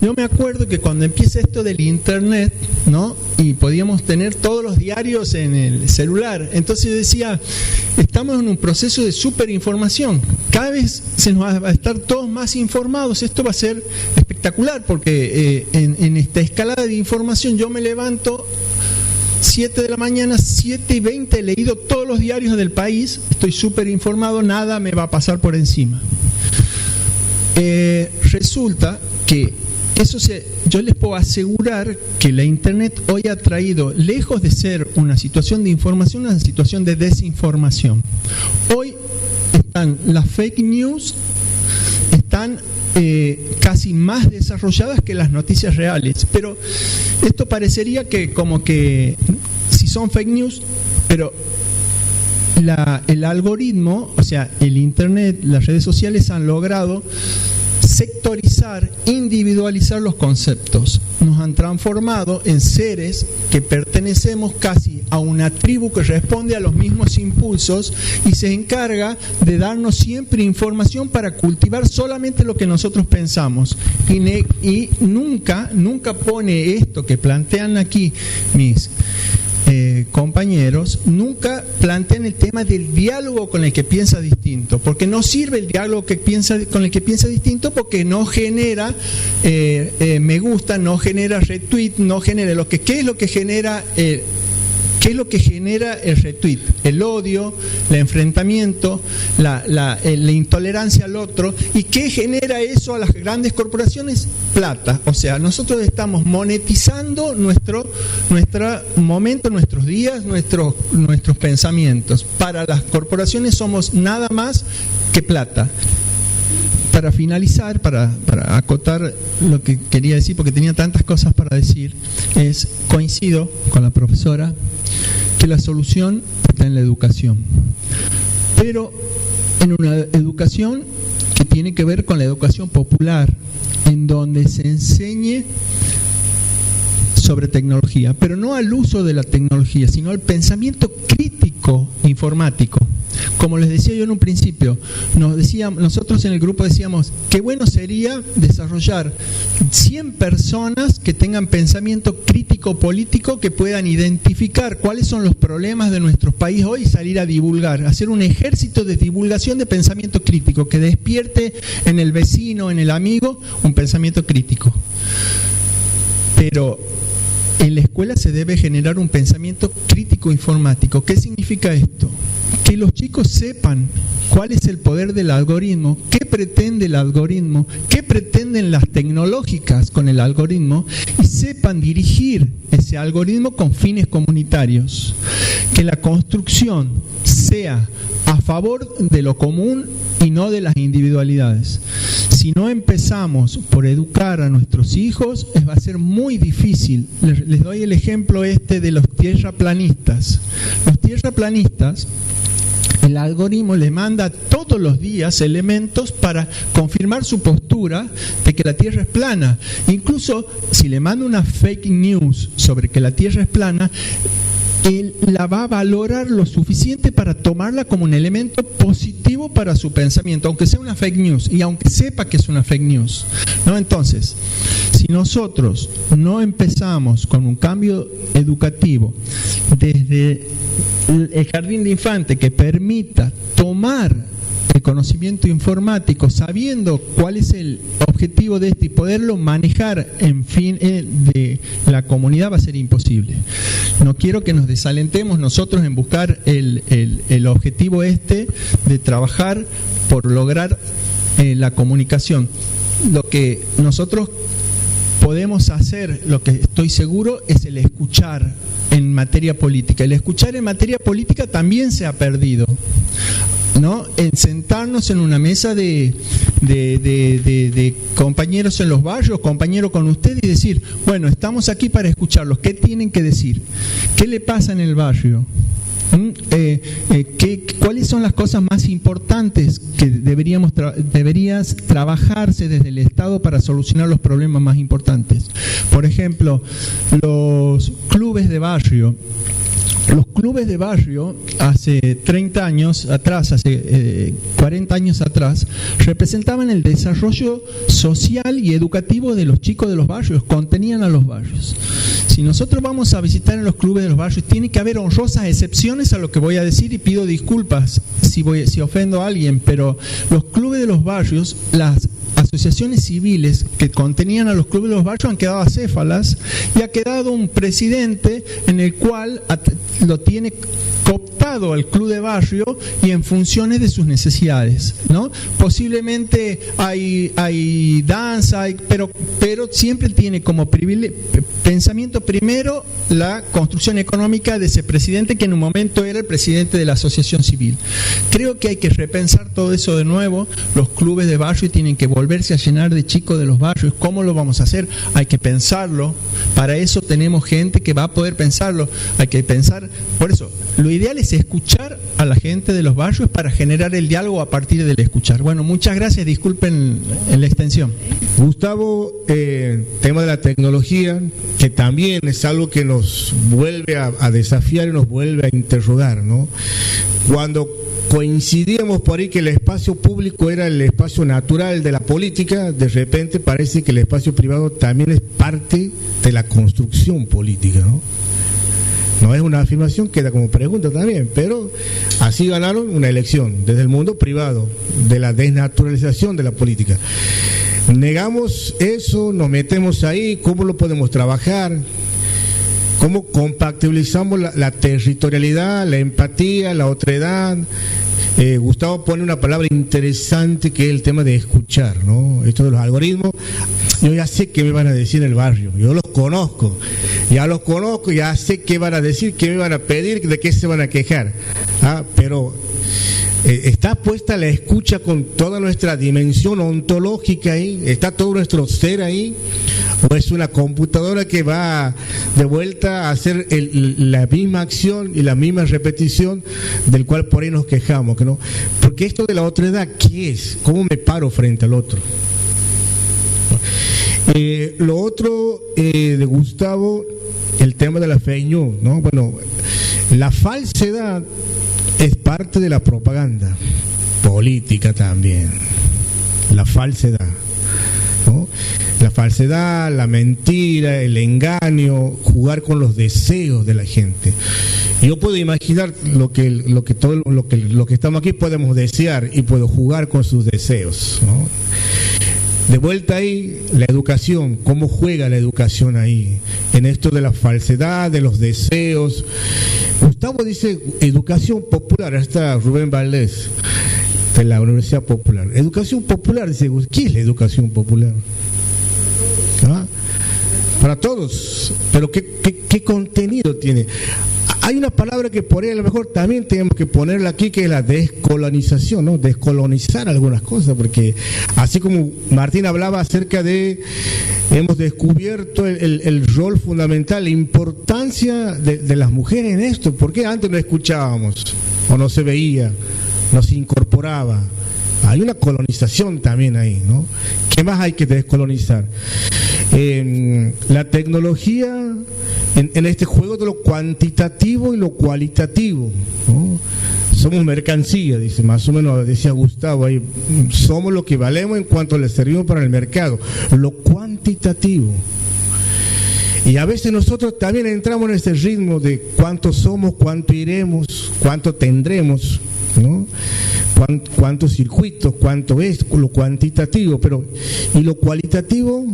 Yo me acuerdo que cuando empieza esto del internet, ¿no? Y podíamos tener todos los diarios en el celular, entonces yo decía, estamos en un proceso de superinformación, cada vez se nos va a estar todos más informados, esto va a ser espectacular, porque en esta escalada de información yo me levanto 7 de la mañana, 7:20, he leído todos los diarios del país, estoy súper informado, nada me va a pasar por encima. Resulta que yo les puedo asegurar que la internet hoy ha traído, lejos de ser una situación de información, una situación de desinformación. Hoy están las fake news, están casi más desarrolladas que las noticias reales, pero esto parecería que como que si son fake news, pero el algoritmo, o sea, el internet, las redes sociales han logrado sectorizar, individualizar los conceptos. Nos han transformado en seres que pertenecemos casi a una tribu que responde a los mismos impulsos y se encarga de darnos siempre información para cultivar solamente lo que nosotros pensamos. Y nunca pone esto que plantean aquí mis compañeros, nunca plantean el tema del diálogo con el que piensa distinto, porque no sirve el diálogo con el que piensa distinto, porque no genera me gusta, no genera retweet, no genera ¿qué es lo que genera ¿qué es lo que genera el retweet? El odio, el enfrentamiento, la intolerancia al otro. ¿Y qué genera eso a las grandes corporaciones? Plata. O sea, nosotros estamos monetizando nuestro momento, nuestros días, nuestros pensamientos. Para las corporaciones somos nada más que plata. Para finalizar, para acotar lo que quería decir, porque tenía tantas cosas para decir, coincido con la profesora que la solución está en la educación, pero en una educación que tiene que ver con la educación popular, en donde se enseñe sobre tecnología, pero no al uso de la tecnología, sino al pensamiento crítico informático. Como les decía yo en un principio, nosotros en el grupo decíamos, qué bueno sería desarrollar 100 personas que tengan pensamiento crítico político, que puedan identificar cuáles son los problemas de nuestro país hoy y salir a divulgar, hacer un ejército de divulgación de pensamiento crítico, que despierte en el vecino, en el amigo, un pensamiento crítico. Pero en la escuela se debe generar un pensamiento crítico informático. ¿Qué significa esto? que los chicos sepan cuál es el poder del algoritmo, qué pretende el algoritmo, qué pretenden las tecnológicas con el algoritmo, y sepan dirigir ese algoritmo con fines comunitarios. Que la construcción sea a favor de lo común y no de las individualidades. Si no empezamos por educar a nuestros hijos, va a ser muy difícil. Les doy el ejemplo de los tierraplanistas. Los tierraplanistas, el algoritmo les manda todos los días elementos para confirmar su postura de que la Tierra es plana. Incluso si le manda una fake news sobre que la Tierra es plana, él la va a valorar lo suficiente para tomarla como un elemento positivo para su pensamiento, aunque sea una fake news y aunque sepa que es una fake news, ¿no? Entonces, si nosotros no empezamos con un cambio educativo desde el jardín de infante que permita tomar el conocimiento informático sabiendo cuál es el objetivo de y poderlo manejar en fin de la comunidad, va a ser imposible. No quiero que nos desalentemos nosotros en buscar el objetivo de trabajar por lograr la comunicación. Lo que nosotros podemos hacer, lo que estoy seguro, es el escuchar en materia política. El escuchar en materia política también se ha perdido, ¿no? En sentarnos en una mesa de compañeros en los barrios, compañero con usted, y decir, bueno, estamos aquí para escucharlos. ¿Qué tienen que decir? ¿Qué le pasa en el barrio? ¿Cuáles son las cosas más importantes que deberías trabajarse desde el Estado para solucionar los problemas más importantes? Por ejemplo, los clubes de barrio. Los clubes de barrio hace 30 años atrás, hace 40 años atrás, representaban el desarrollo social y educativo de los chicos de los barrios, contenían a los barrios. Si nosotros vamos a visitar en los clubes de los barrios, tiene que haber honrosas excepciones a lo que voy a decir, y pido disculpas si ofendo a alguien, pero los clubes de los barrios, las asociaciones civiles que contenían a los clubes de los barrios han quedado acéfalas, y ha quedado un presidente en el cual lo tiene cooptado al club de barrio y en funciones de sus necesidades, ¿no? Posiblemente hay danza, pero siempre tiene como pensamiento primero la construcción económica de ese presidente, que en un momento era el presidente de la asociación civil. Creo que hay que repensar todo eso de nuevo. Los clubes de barrio tienen que volverse a llenar de chicos de los barrios. ¿Cómo lo vamos a hacer? Hay que pensarlo. Para eso tenemos gente que va a poder pensarlo. Hay que pensar, por eso, lo ideal es escuchar a la gente de los barrios para generar el diálogo a partir del escuchar. Bueno, muchas gracias, disculpen la extensión. Gustavo, tema de la tecnología, que también es algo que nos vuelve a desafiar y nos vuelve a interrogar, ¿no? Cuando coincidíamos por ahí que el espacio público era el espacio natural de la política, de repente parece que el espacio privado también es parte de la construcción política, ¿no? No es una afirmación, queda como pregunta también, pero así ganaron una elección desde el mundo privado, de la desnaturalización de la política. Negamos eso, nos metemos ahí, ¿cómo lo podemos trabajar? ¿Cómo compatibilizamos la territorialidad, la empatía, la otredad? Gustavo pone una palabra interesante que es el tema de escuchar, ¿no? Esto de los algoritmos, yo ya sé qué me van a decir en el barrio, yo los conozco, ya sé qué van a decir, qué me van a pedir, de qué se van a quejar, pero está puesta la escucha con toda nuestra dimensión ontológica ahí, está todo nuestro ser ahí, o es una computadora que va de vuelta a hacer la misma acción y la misma repetición del cual por ahí nos quejamos, ¿no? Porque esto de la otredad, ¿qué es? ¿Cómo me paro frente al otro? Lo otro de Gustavo, el tema de la fake news, ¿no? Bueno, la falsedad es parte de la propaganda política también, la falsedad, ¿no? La falsedad, la mentira, el engaño, jugar con los deseos de la gente. Yo puedo imaginar lo que estamos aquí podemos desear y puedo jugar con sus deseos, ¿no? De vuelta ahí, la educación, cómo juega la educación ahí, en esto de la falsedad, de los deseos. Gustavo dice educación popular, está Rubén Valdés de la Universidad Popular. Educación popular, dice, ¿qué es la educación popular? ¿Ah? Para todos, pero ¿qué contenido tiene? Hay una palabra que por ahí a lo mejor también tenemos que ponerla aquí, que es la descolonización, ¿no? Descolonizar algunas cosas, porque así como Martín hablaba acerca de, hemos descubierto el rol fundamental, la importancia de las mujeres en esto, porque antes no escuchábamos, o no se veía, no se incorporaba. Hay una colonización también ahí, ¿no? ¿Qué más hay que descolonizar? La tecnología en este juego de lo cuantitativo y lo cualitativo, ¿no? Somos mercancía, dice, más o menos decía Gustavo ahí, somos lo que valemos en cuanto le servimos para el mercado, lo cuantitativo. Y a veces nosotros también entramos en ese ritmo de cuánto somos, cuánto iremos, cuánto tendremos, ¿no? Cuántos circuitos, cuánto es, lo cuantitativo, pero ¿y lo cualitativo?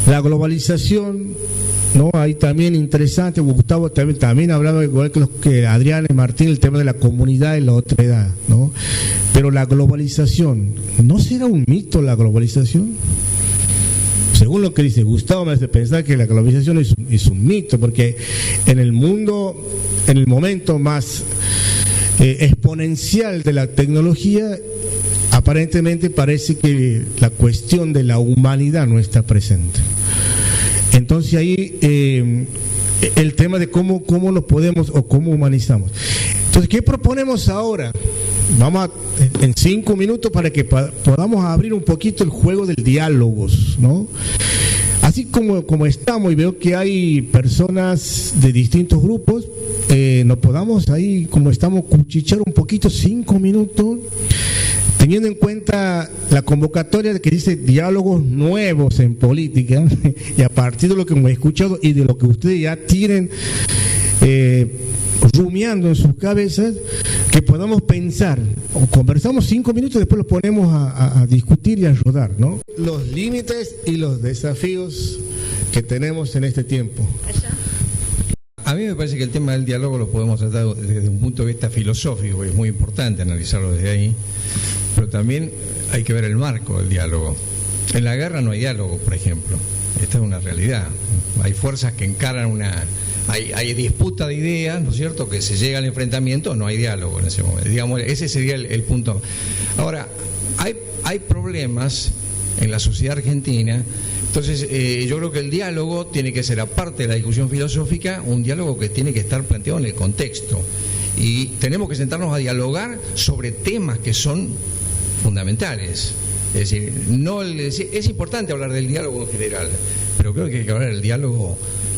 La globalización, ¿no? Ahí también interesante, Gustavo también hablaba igual que Adrián y Martín, el tema de la comunidad y la otra edad, ¿no? Pero la globalización, ¿no será un mito la globalización? Según lo que dice Gustavo, me hace pensar que la globalización es un mito, porque en el mundo, en el momento más exponencial de la tecnología, aparentemente parece que la cuestión de la humanidad no está presente. Entonces ahí el tema de cómo nos podemos o cómo humanizamos. Entonces, ¿qué proponemos ahora? Vamos en 5 minutos para que podamos abrir un poquito el juego del diálogos, ¿no? Así como estamos y veo que hay personas de distintos grupos, nos podamos ahí, como estamos, cuchichear un poquito 5 minutos, teniendo en cuenta la convocatoria que dice diálogos nuevos en política, y a partir de lo que hemos escuchado y de lo que ustedes ya tienen rumiando en sus cabezas, que podamos pensar, o conversamos 5 minutos, después los ponemos a discutir y a rodar, ¿no? Los límites y los desafíos que tenemos en este tiempo. A mí me parece que el tema del diálogo lo podemos tratar desde un punto de vista filosófico, y es muy importante analizarlo desde ahí, pero también hay que ver el marco del diálogo. En la guerra no hay diálogo, por ejemplo. Esta es una realidad. Hay fuerzas que encaran hay disputa de ideas, ¿no es cierto?, que se llega al enfrentamiento, no hay diálogo en ese momento. Digamos, ese sería el punto. Ahora, hay problemas en la sociedad argentina. Entonces, yo creo que el diálogo tiene que ser, aparte de la discusión filosófica, un diálogo que tiene que estar planteado en el contexto. Y tenemos que sentarnos a dialogar sobre temas que son fundamentales. Es decir, es importante hablar del diálogo en general, pero creo que hay que hablar del diálogo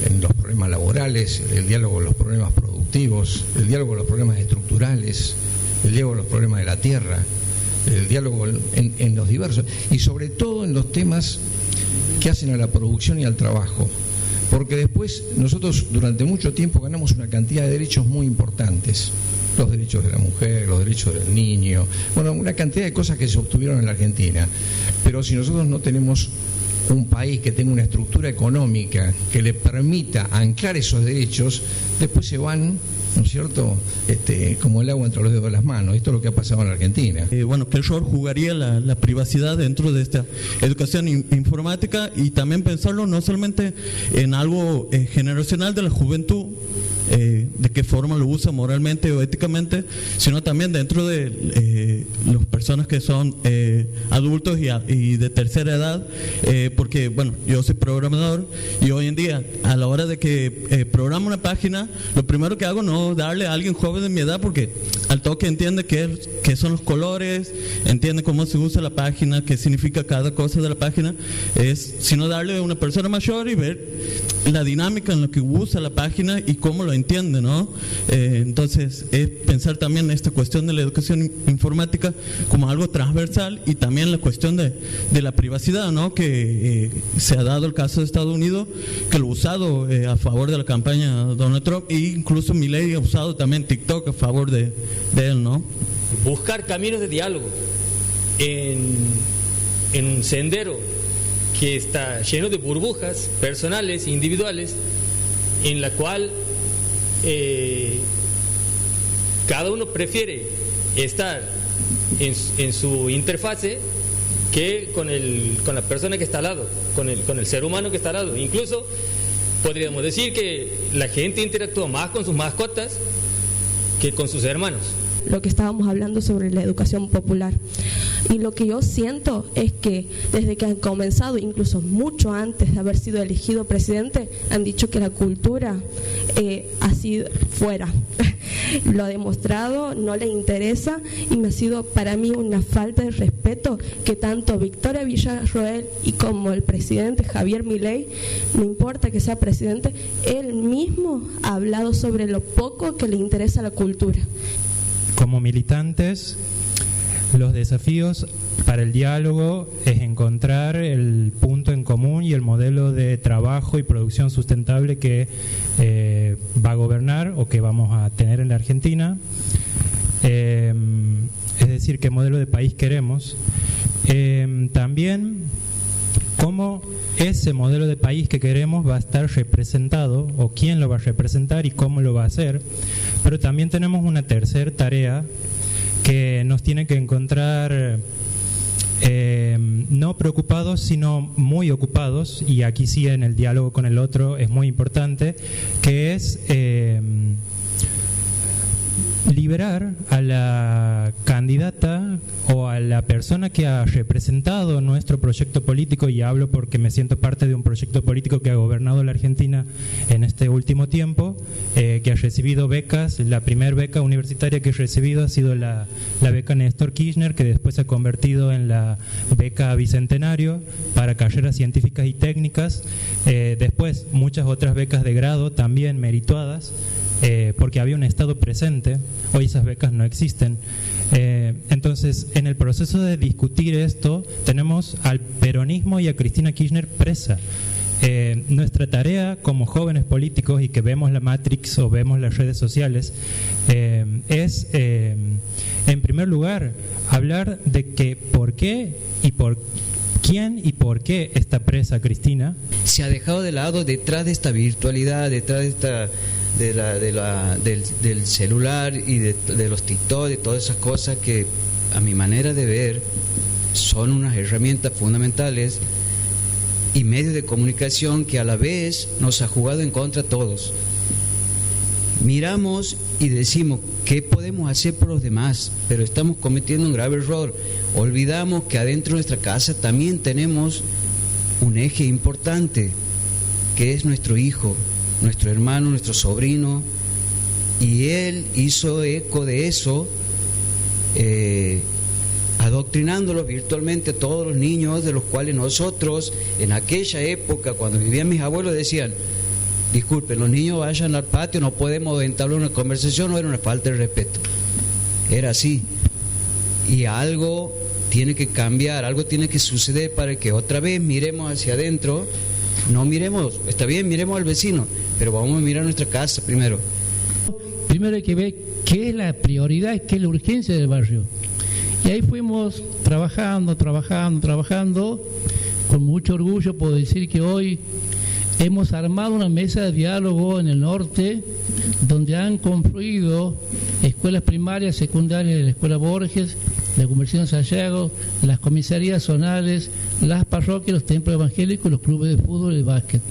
en los problemas laborales, el diálogo en los problemas productivos, el diálogo en los problemas estructurales, el diálogo en los problemas de la tierra, el diálogo en los diversos, y sobre todo en los temas que hacen a la producción y al trabajo, porque después nosotros durante mucho tiempo ganamos una cantidad de derechos muy importantes, los derechos de la mujer, los derechos del niño, bueno, una cantidad de cosas que se obtuvieron en la Argentina, pero si nosotros no tenemos un país que tenga una estructura económica que le permita anclar esos derechos, después se van, ¿no es cierto?, como el agua entre los dedos de las manos. Esto es lo que ha pasado en la Argentina. Bueno, ¿qué rol jugaría la privacidad dentro de esta educación informática? Y también pensarlo no solamente en algo generacional de la juventud, de qué forma lo usa moralmente o éticamente, sino también dentro de las personas que son adultos y de tercera edad, porque, bueno, yo soy programador y hoy en día, a la hora de que programo una página, lo primero que hago no es darle a alguien joven de mi edad, porque al toque entiende qué son los colores, entiende cómo se usa la página, qué significa cada cosa de la página, sino darle a una persona mayor y ver la dinámica en la que usa la página y cómo lo entiende, ¿no? Entonces, es pensar también en esta cuestión de la educación informática como algo transversal, y también la cuestión de la privacidad, ¿no? Que se ha dado el caso de Estados Unidos, que lo ha usado a favor de la campaña de Donald Trump, e incluso Milei ha usado también TikTok a favor de él, ¿no? Buscar caminos de diálogo en un sendero que está lleno de burbujas personales e individuales, en la cual cada uno prefiere estar en su interfase que con la persona que está al lado, con el ser humano que está al lado. Incluso podríamos decir que la gente interactúa más con sus mascotas que con sus hermanos. Lo que estábamos hablando sobre la educación popular. Y lo que yo siento es que desde que han comenzado, incluso mucho antes de haber sido elegido presidente, han dicho que la cultura ha sido fuera. Lo ha demostrado, no le interesa, y me ha sido para mí una falta de respeto que tanto Victoria Villarroel y como el presidente Javier Milei, no importa que sea presidente, él mismo ha hablado sobre lo poco que le interesa la cultura. Como militantes, los desafíos para el diálogo es encontrar el punto en común y el modelo de trabajo y producción sustentable que va a gobernar o que vamos a tener en la Argentina, es decir, qué modelo de país queremos. También cómo ese modelo de país que queremos va a estar representado, o quién lo va a representar y cómo lo va a hacer. Pero también tenemos una tercera tarea que nos tiene que encontrar no preocupados, sino muy ocupados, y aquí sí en el diálogo con el otro es muy importante, que es liberar a la candidata o a la persona que ha representado nuestro proyecto político, y hablo porque me siento parte de un proyecto político que ha gobernado la Argentina en este último tiempo, que ha recibido becas. La primera beca universitaria que he recibido ha sido la beca Néstor Kirchner, que después se ha convertido en la beca Bicentenario para carreras científicas y técnicas, después muchas otras becas de grado también merituadas, porque había un Estado presente. Hoy esas becas no existen. Entonces, en el proceso de discutir esto, tenemos al peronismo y a Cristina Kirchner presa. Nuestra tarea como jóvenes políticos, y que vemos la Matrix o vemos las redes sociales, es, en primer lugar, hablar de que por qué y por quién y por qué está presa Cristina. Se ha dejado de lado, detrás de esta virtualidad, detrás de esta del celular y de los TikTok, de todas esas cosas que a mi manera de ver son unas herramientas fundamentales y medios de comunicación que a la vez nos ha jugado en contra a todos. Miramos y decimos qué podemos hacer por los demás, pero estamos cometiendo un grave error. Olvidamos que adentro de nuestra casa también tenemos un eje importante, que es nuestro hijo, nuestro hermano, nuestro sobrino, y él hizo eco de eso, adoctrinándolos virtualmente a todos los niños, de los cuales nosotros en aquella época, cuando vivían mis abuelos, decían: disculpen, los niños vayan al patio, no podemos entablar una conversación, no era una falta de respeto. Era así. Y algo tiene que cambiar, algo tiene que suceder para que otra vez miremos hacia adentro. No miremos, está bien, miremos al vecino, pero vamos a mirar nuestra casa primero. Primero hay que ver qué es la prioridad, qué es la urgencia del barrio. Y ahí fuimos trabajando. Con mucho orgullo puedo decir que hoy hemos armado una mesa de diálogo en el norte, donde han confluido escuelas primarias, secundarias de la Escuela Borges, la Conversión Sayago, las comisarías zonales, las parroquias, los templos evangélicos, los clubes de fútbol y de básquet.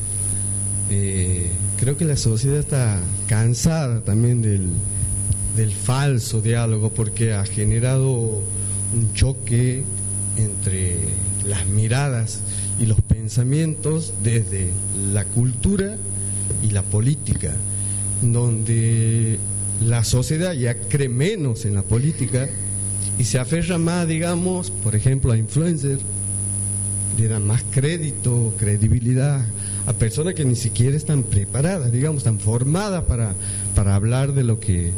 Creo que la sociedad está cansada también del falso diálogo, porque ha generado un choque entre las miradas y los pensamientos desde la cultura y la política, donde la sociedad ya cree menos en la política y se aferra más, digamos, por ejemplo, a influencers, le dan más crédito, credibilidad a personas que ni siquiera están preparadas, digamos, están formadas para hablar de lo que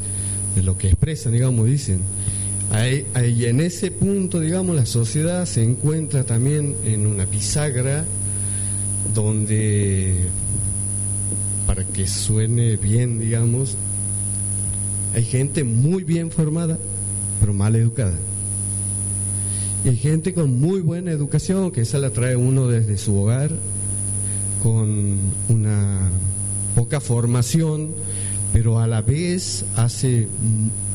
expresan, digamos, dicen. Ahí en ese punto, digamos, la sociedad se encuentra también en una bisagra donde, para que suene bien, digamos, hay gente muy bien formada, pero mal educada. Y hay gente con muy buena educación, que esa la trae uno desde su hogar, con una poca formación, pero a la vez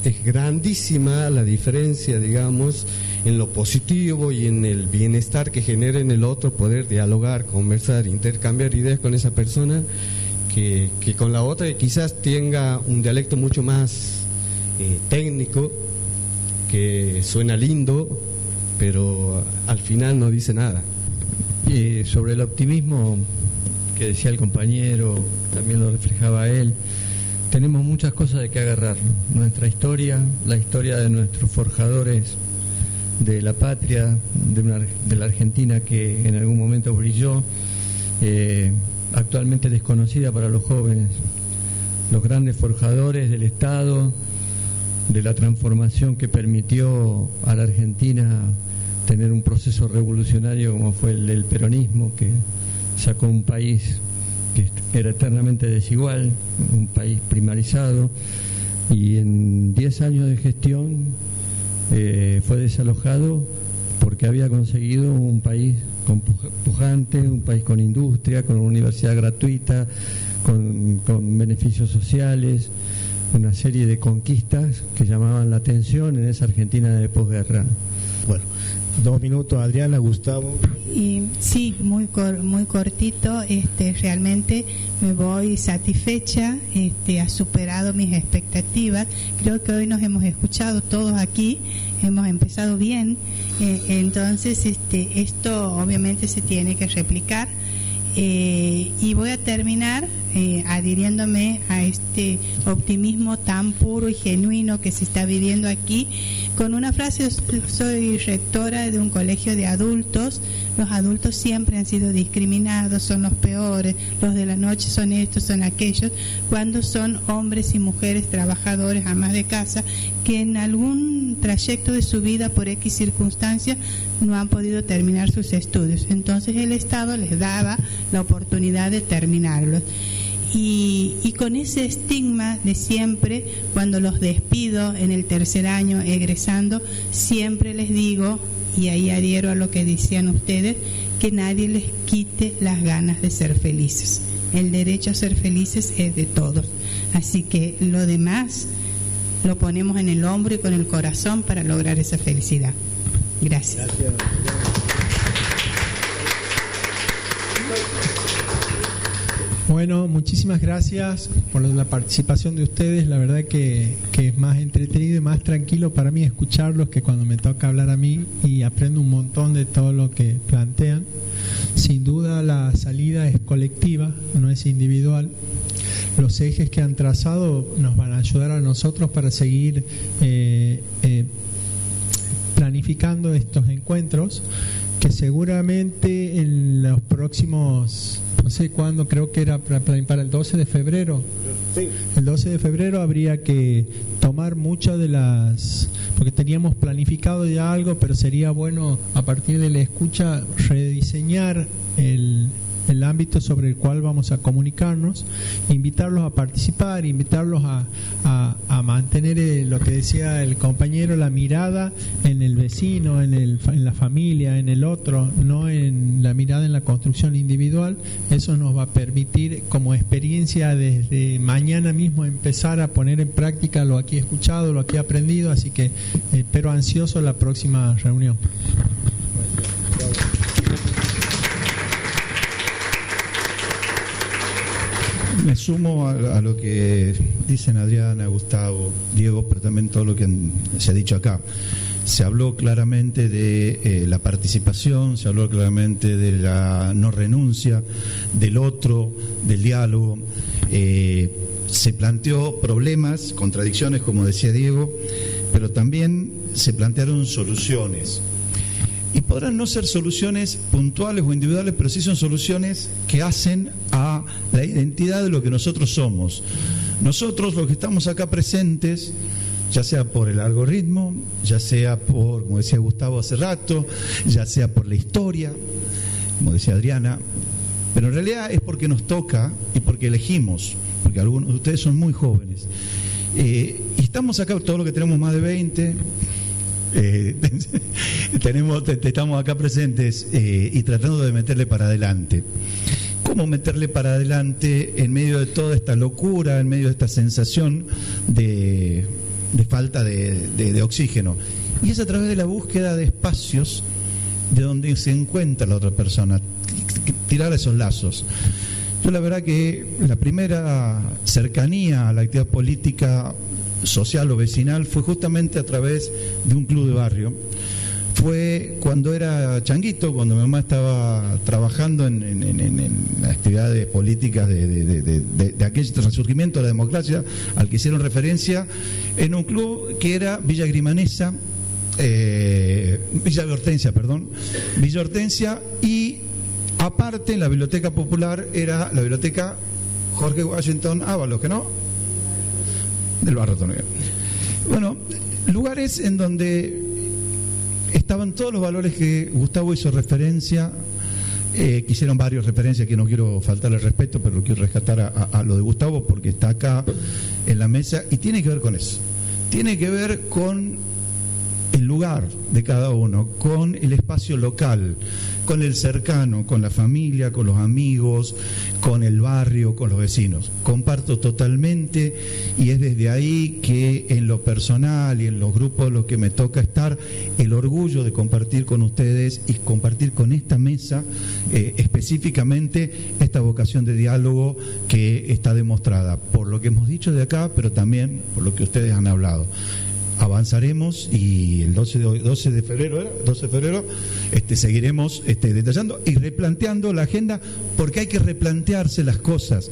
es grandísima la diferencia, digamos, en lo positivo y en el bienestar que genera en el otro poder dialogar, conversar, intercambiar ideas con esa persona, que con la otra que quizás tenga un dialecto mucho más técnico, que suena lindo, pero al final no dice nada. Sobre el optimismo que decía el compañero, también lo reflejaba él, tenemos muchas cosas de que agarrar. Nuestra historia, la historia de nuestros forjadores de la patria, de la Argentina que en algún momento brilló, actualmente desconocida para los jóvenes, los grandes forjadores del Estado, de la transformación que permitió a la Argentina tener un proceso revolucionario como fue el del peronismo, que sacó un país que era eternamente desigual, un país primarizado, y en 10 años de gestión fue desalojado porque había conseguido un país pujante, un país con industria, con una universidad gratuita, con beneficios sociales, una serie de conquistas que llamaban la atención en esa Argentina de posguerra. Bueno, 2 minutos, Adriana, Gustavo. Y sí, muy cortito. Realmente me voy satisfecha. Ha superado mis expectativas. Creo que hoy nos hemos escuchado todos aquí, hemos empezado bien. Entonces, esto obviamente se tiene que replicar. Y voy a terminar adhiriéndome a este optimismo tan puro y genuino que se está viviendo aquí con una frase. Soy rectora de un colegio de adultos. Los adultos siempre han sido discriminados, son los peores, los de la noche son estos, son aquellos, cuando son hombres y mujeres trabajadores, amas de casa, que en algún trayecto de su vida, por X circunstancias, no han podido terminar sus estudios. Entonces el Estado les daba la oportunidad de terminarlos. Y con ese estigma de siempre, cuando los despido en el tercer año egresando, siempre les digo, y ahí adhiero a lo que decían ustedes, que nadie les quite las ganas de ser felices. El derecho a ser felices es de todos. Así que lo demás lo ponemos en el hombro y con el corazón para lograr esa felicidad. Gracias. Bueno, muchísimas gracias por la participación de ustedes. La verdad que es más entretenido y más tranquilo para mí escucharlos que cuando me toca hablar a mí, y aprendo un montón de todo lo que plantean. Sin duda la salida es colectiva, no es individual. Los ejes que han trazado nos van a ayudar a nosotros para seguir planificando estos encuentros, que seguramente en los próximos, no sé cuándo, creo que era para el 12 de febrero. Sí. El 12 de febrero habría que tomar muchas de las, porque teníamos planificado ya algo, pero sería bueno a partir de la escucha rediseñar el ámbito sobre el cual vamos a comunicarnos, invitarlos a participar, invitarlos a mantener lo que decía el compañero, la mirada en el vecino, en la familia, en el otro, no en la mirada en la construcción individual. Eso nos va a permitir como experiencia desde mañana mismo empezar a poner en práctica lo aquí escuchado, lo aquí aprendido, así que espero ansioso la próxima reunión. Me sumo a lo que dicen Adriana, Gustavo, Diego, pero también todo lo que se ha dicho acá. Se habló claramente de la participación, se habló claramente de la no renuncia, del otro, del diálogo. Se planteó problemas, contradicciones, como decía Diego, pero también se plantearon soluciones. Y podrán no ser soluciones puntuales o individuales, pero sí son soluciones que hacen a la identidad de lo que nosotros somos. Nosotros, los que estamos acá presentes, ya sea por el algoritmo, ya sea por, como decía Gustavo hace rato, ya sea por la historia, como decía Adriana, pero en realidad es porque nos toca y porque elegimos, porque algunos de ustedes son muy jóvenes. Y estamos acá, todos los que tenemos más de 20, Estamos acá presentes y tratando de meterle para adelante. ¿Cómo meterle para adelante en medio de toda esta locura, en medio de esta sensación de falta de oxígeno? Y es a través de la búsqueda de espacios de donde se encuentra la otra persona, tirar esos lazos. Yo la verdad que la primera cercanía a la actividad política social o vecinal fue justamente a través de un club de barrio. Fue cuando era changuito, cuando mi mamá estaba trabajando en actividades políticas de aquel resurgimiento de la democracia al que hicieron referencia, en un club que era Villa Grimanesa, Villa Hortensia, y aparte la biblioteca popular era la biblioteca Jorge Washington Ábalos, ¿que no? Del barrio Tonega. Bueno, lugares en donde estaban todos los valores que Gustavo hizo referencia, que hicieron varias referencias que no quiero faltarle el respeto, pero quiero rescatar a lo de Gustavo porque está acá en la mesa y tiene que ver con eso. Tiene que ver con el lugar de cada uno, con el espacio local, con el cercano, con la familia, con los amigos, con el barrio, con los vecinos. Comparto totalmente y es desde ahí que en lo personal y en los grupos en los que me toca estar, el orgullo de compartir con ustedes y compartir con esta mesa específicamente esta vocación de diálogo que está demostrada por lo que hemos dicho de acá, pero también por lo que ustedes han hablado. Avanzaremos y el 12 de febrero seguiremos detallando y replanteando la agenda, porque hay que replantearse las cosas.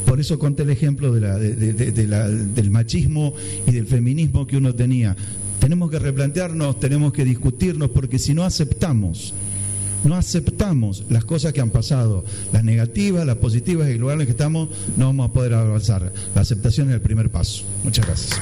Por eso conté el ejemplo del machismo y del feminismo que uno tenía. Tenemos que replantearnos, tenemos que discutirnos, porque si no aceptamos las cosas que han pasado, las negativas, las positivas y el lugar en el que estamos, no vamos a poder avanzar. La aceptación es el primer paso. Muchas gracias.